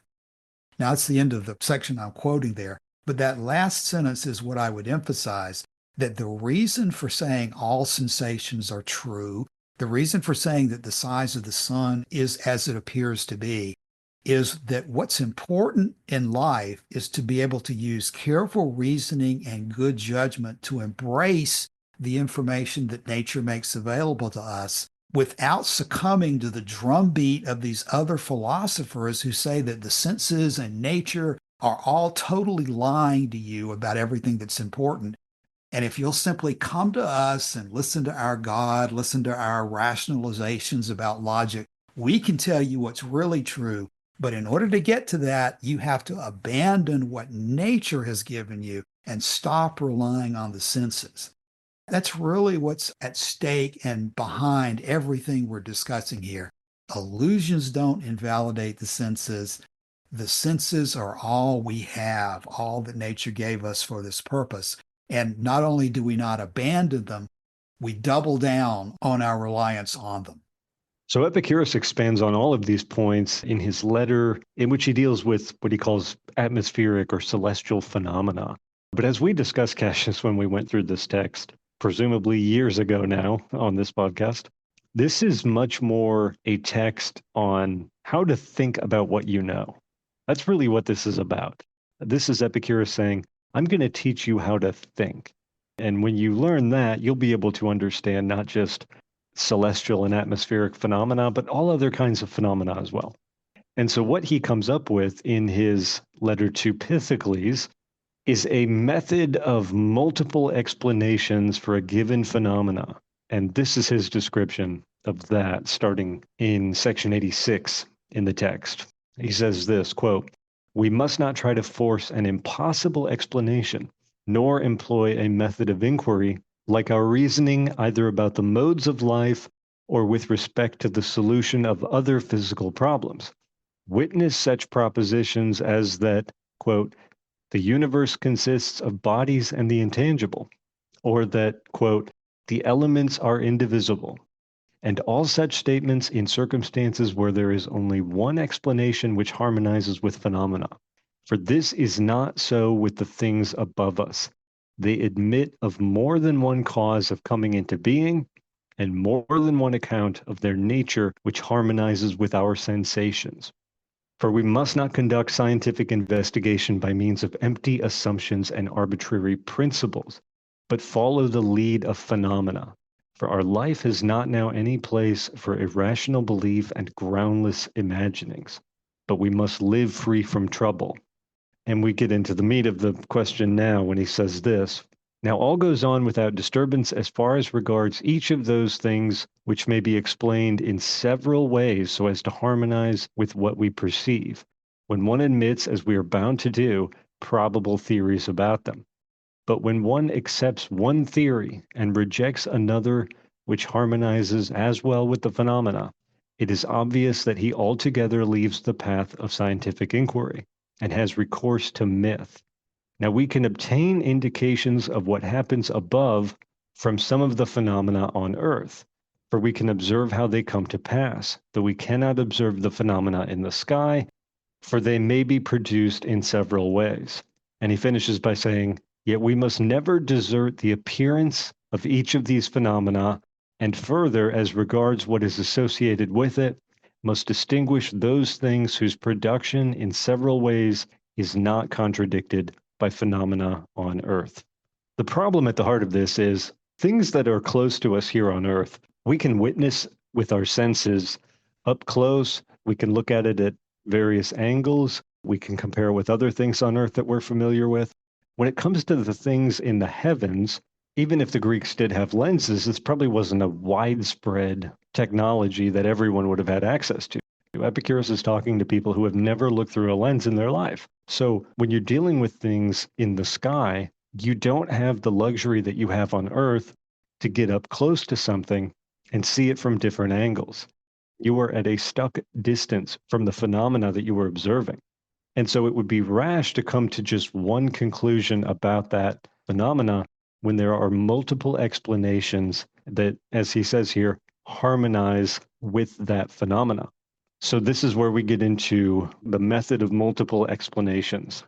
Now, that's the end of the section I'm quoting there, but that last sentence is what I would emphasize, that the reason for saying all sensations are true, the reason for saying that the size of the sun is as it appears to be, is that what's important in life is to be able to use careful reasoning and good judgment to embrace the information that nature makes available to us without succumbing to the drumbeat of these other philosophers who say that the senses and nature are all totally lying to you about everything that's important. And if you'll simply come to us and listen to our God, listen to our rationalizations about logic, we can tell you what's really true. But in order to get to that, you have to abandon what nature has given you and stop relying on the senses. That's really what's at stake and behind everything we're discussing here. Illusions don't invalidate the senses. The senses are all we have, all that nature gave us for this purpose. And not only do we not abandon them, we double down on our reliance on them. So Epicurus expands on all of these points in his letter, in which he deals with what he calls atmospheric or celestial phenomena. But as we discussed, Cassius, when we went through this text, presumably years ago now on this podcast, this is much more a text on how to think about what you know. That's really what this is about. This is Epicurus saying, I'm going to teach you how to think. And when you learn that, you'll be able to understand not just celestial and atmospheric phenomena, but all other kinds of phenomena as well. And so what he comes up with in his letter to Pythocles is a method of multiple explanations for a given phenomena. And this is his description of that, starting in section 86 in the text. He says this, quote, "We must not try to force an impossible explanation, nor employ a method of inquiry like our reasoning either about the modes of life or with respect to the solution of other physical problems. Witness such propositions as that, quote, the universe consists of bodies and the intangible, or that, quote, the elements are indivisible, and all such statements in circumstances where there is only one explanation which harmonizes with phenomena. For this is not so with the things above us. They admit of more than one cause of coming into being, and more than one account of their nature which harmonizes with our sensations. For we must not conduct scientific investigation by means of empty assumptions and arbitrary principles, but follow the lead of phenomena. For our life has not now any place for irrational belief and groundless imaginings, but we must live free from trouble. And we get into the meat of the question now when he says this. Now all goes on without disturbance as far as regards each of those things which may be explained in several ways so as to harmonize with what we perceive, when one admits, as we are bound to do, probable theories about them. But when one accepts one theory and rejects another which harmonizes as well with the phenomena, it is obvious that he altogether leaves the path of scientific inquiry and has recourse to myth. Now we can obtain indications of what happens above from some of the phenomena on earth, for we can observe how they come to pass, though we cannot observe the phenomena in the sky, for they may be produced in several ways. And he finishes by saying, yet we must never desert the appearance of each of these phenomena, and further, as regards what is associated with it, must distinguish those things whose production in several ways is not contradicted by phenomena on earth. The problem at the heart of this is things that are close to us here on earth, we can witness with our senses up close. We can look at it at various angles. We can compare with other things on earth that we're familiar with. When it comes to the things in the heavens, even if the Greeks did have lenses, this probably wasn't a widespread technology that everyone would have had access to. Epicurus is talking to people who have never looked through a lens in their life. So when you're dealing with things in the sky, you don't have the luxury that you have on earth to get up close to something and see it from different angles. You are at a stuck distance from the phenomena that you were observing. And so it would be rash to come to just one conclusion about that phenomena when there are multiple explanations that, as he says here, harmonize with that phenomena. So this is where we get into the method of multiple explanations.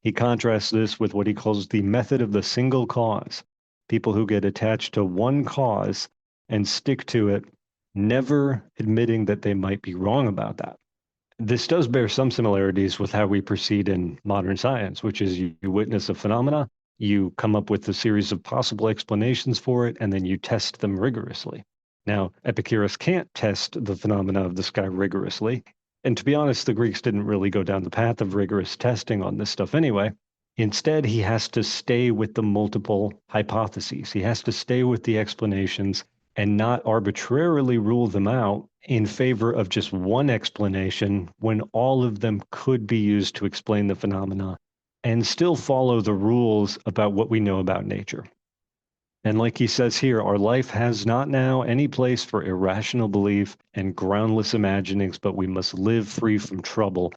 He contrasts this with what he calls the method of the single cause. People who get attached to one cause and stick to it, never admitting that they might be wrong about that. This does bear some similarities with how we proceed in modern science, which is you witness a phenomena, you come up with a series of possible explanations for it, and then you test them rigorously. Now, Epicurus can't test the phenomena of the sky rigorously. And to be honest, the Greeks didn't really go down the path of rigorous testing on this stuff anyway. Instead, he has to stay with the multiple hypotheses. He has to stay with the explanations and not arbitrarily rule them out in favor of just one explanation when all of them could be used to explain the phenomena and still follow the rules about what we know about nature. And like he says here, our life has not now any place for irrational belief and groundless imaginings, but we must live free from trouble.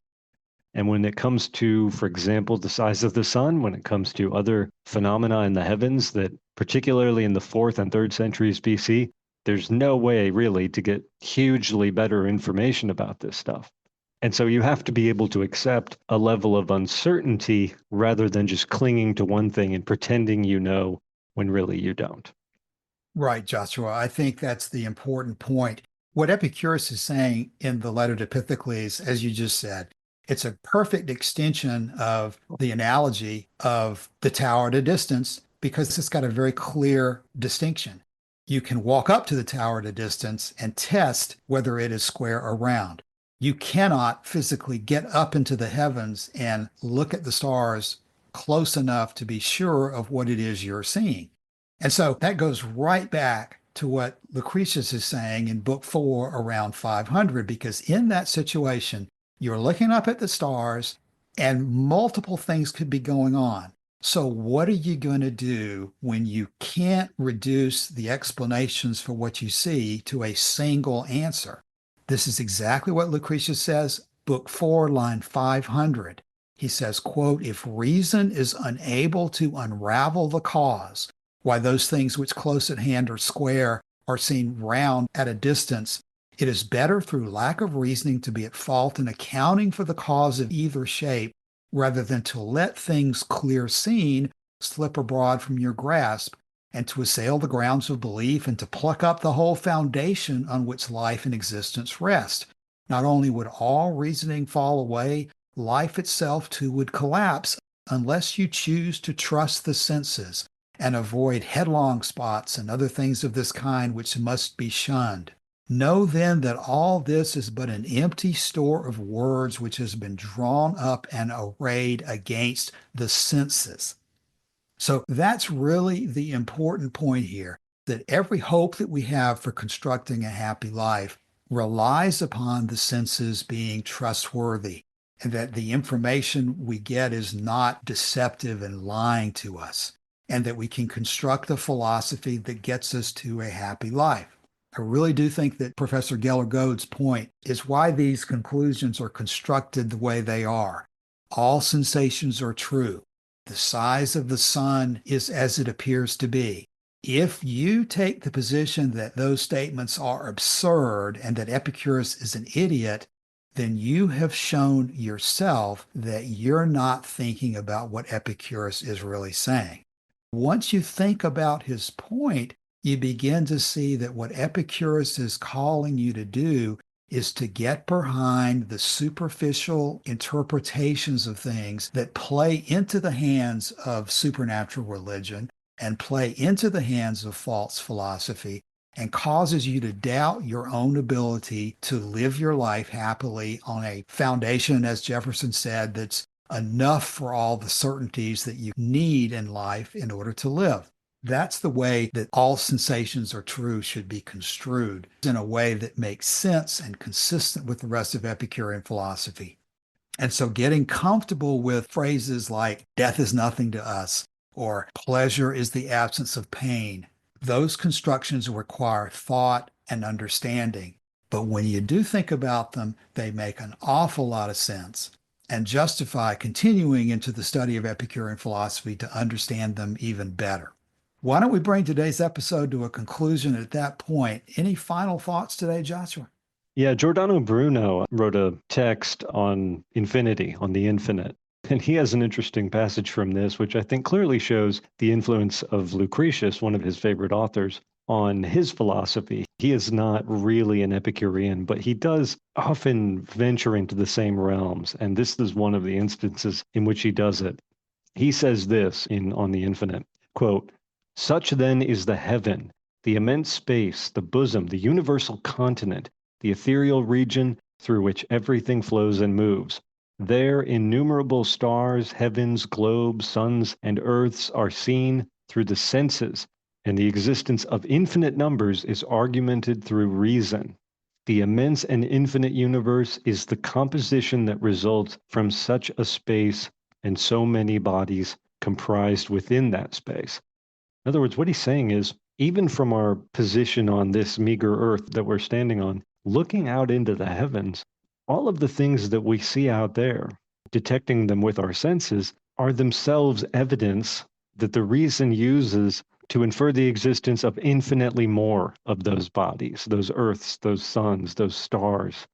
And when it comes to, for example, the size of the sun, when it comes to other phenomena in the heavens that, particularly in the 4th and 3rd centuries BC, there's no way really to get hugely better information about this stuff. And so you have to be able to accept a level of uncertainty rather than just clinging to one thing and pretending you know when really you don't. Right, Joshua. I think that's the important point. What Epicurus is saying in the letter to Pythocles, as you just said, it's a perfect extension of the analogy of the tower at a distance because it's got a very clear distinction. You can walk up to the tower at a distance and test whether it is square or round. You cannot physically get up into the heavens and look at the stars close enough to be sure of what it is you're seeing. And so that goes right back to what Lucretius is saying in book 4 around 500, because in that situation, you're looking up at the stars and multiple things could be going on. So what are you going to do when you can't reduce the explanations for what you see to a single answer? This is exactly what Lucretius says, book 4, line 500. He says, quote, if reason is unable to unravel the cause, why those things which close at hand are square are seen round at a distance, it is better through lack of reasoning to be at fault in accounting for the cause of either shape, rather than to let things clear seen slip abroad from your grasp, and to assail the grounds of belief and to pluck up the whole foundation on which life and existence rest. Not only would all reasoning fall away, life itself too would collapse unless you choose to trust the senses and avoid headlong spots and other things of this kind which must be shunned. Know then that all this is but an empty store of words which has been drawn up and arrayed against the senses. So that's really the important point here, that every hope that we have for constructing a happy life relies upon the senses being trustworthy, and that the information we get is not deceptive and lying to us, and that we can construct a philosophy that gets us to a happy life. I really do think that Professor Geller-Gode's point is why these conclusions are constructed the way they are. All sensations are true. The size of the sun is as it appears to be. If you take the position that those statements are absurd and that Epicurus is an idiot, then you have shown yourself that you're not thinking about what Epicurus is really saying. Once you think about his point, you begin to see that what Epicurus is calling you to do is to get behind the superficial interpretations of things that play into the hands of supernatural religion and play into the hands of false philosophy and causes you to doubt your own ability to live your life happily on a foundation, as Jefferson said, that's enough for all the certainties that you need in life in order to live. That's the way that all sensations are true should be construed, in a way that makes sense and consistent with the rest of Epicurean philosophy. And so getting comfortable with phrases like death is nothing to us or pleasure is the absence of pain, those constructions require thought and understanding. But when you do think about them, they make an awful lot of sense and justify continuing into the study of Epicurean philosophy to understand them even better. Why don't we bring today's episode to a conclusion at that point? Any final thoughts today, Joshua? Yeah, Giordano Bruno wrote a text on infinity, on the infinite. And he has an interesting passage from this, which I think clearly shows the influence of Lucretius, one of his favorite authors, on his philosophy. He is not really an Epicurean, but he does often venture into the same realms. And this is one of the instances in which he does it. He says this On the Infinite, quote, "Such then is the heaven, the immense space, the bosom, the universal continent, the ethereal region through which everything flows and moves. There innumerable stars, heavens, globes, suns, and earths are seen through the senses, and the existence of infinite numbers is argumented through reason. The immense and infinite universe is the composition that results from such a space and so many bodies comprised within that space." In other words, what he's saying is, even from our position on this meager earth that we're standing on, looking out into the heavens, all of the things that we see out there, detecting them with our senses, are themselves evidence that the reason uses to infer the existence of infinitely more of those bodies, those earths, those suns, those stars.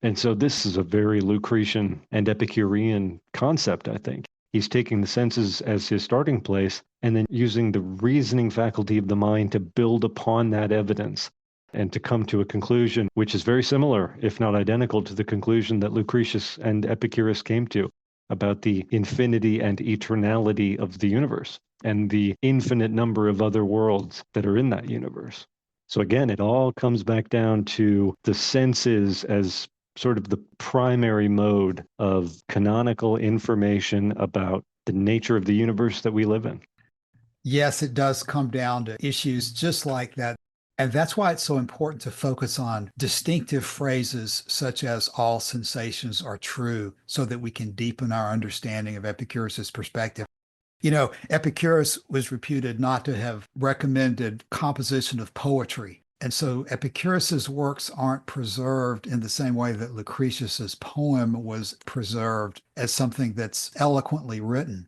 And so this is a very Lucretian and Epicurean concept, I think. He's taking the senses as his starting place and then using the reasoning faculty of the mind to build upon that evidence and to come to a conclusion which is very similar, if not identical, to the conclusion that Lucretius and Epicurus came to about the infinity and eternality of the universe and the infinite number of other worlds that are in that universe. So again, it all comes back down to the senses as sort of the primary mode of canonical information about the nature of the universe that we live in. Yes, it does come down to issues just like that. And that's why it's so important to focus on distinctive phrases such as all sensations are true so that we can deepen our understanding of Epicurus's perspective. Epicurus was reputed not to have recommended composition of poetry. And so Epicurus's works aren't preserved in the same way that Lucretius's poem was preserved as something that's eloquently written.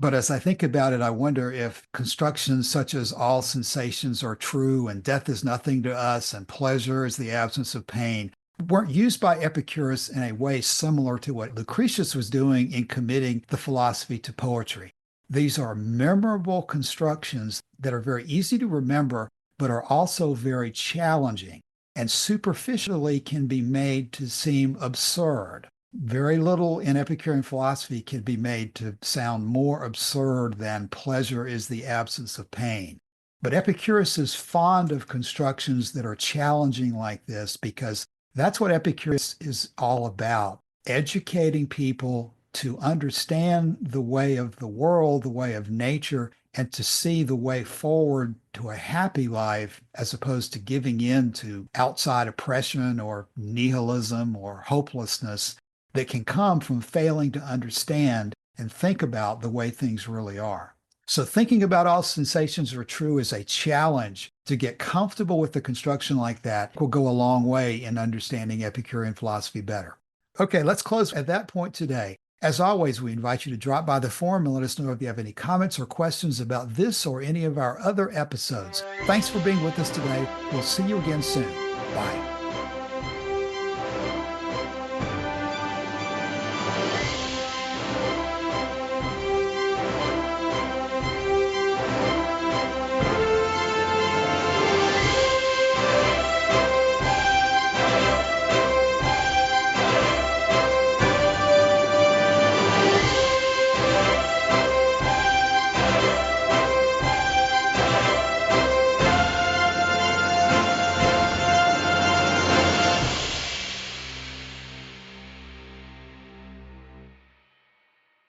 But as I think about it, I wonder if constructions such as all sensations are true and death is nothing to us and pleasure is the absence of pain weren't used by Epicurus in a way similar to what Lucretius was doing in committing the philosophy to poetry. These are memorable constructions that are very easy to remember, but are also very challenging and superficially can be made to seem absurd. Very little in Epicurean philosophy can be made to sound more absurd than pleasure is the absence of pain. But Epicurus is fond of constructions that are challenging like this because that's what Epicurus is all about, educating people to understand the way of the world, the way of nature, and to see the way forward to a happy life as opposed to giving in to outside oppression or nihilism or hopelessness that can come from failing to understand and think about the way things really are. So thinking about all sensations are true is a challenge. To get comfortable with the construction like that will go a long way in understanding Epicurean philosophy better. Okay, let's close at that point today. As always, we invite you to drop by the forum and let us know if you have any comments or questions about this or any of our other episodes. Thanks for being with us today. We'll see you again soon. Bye.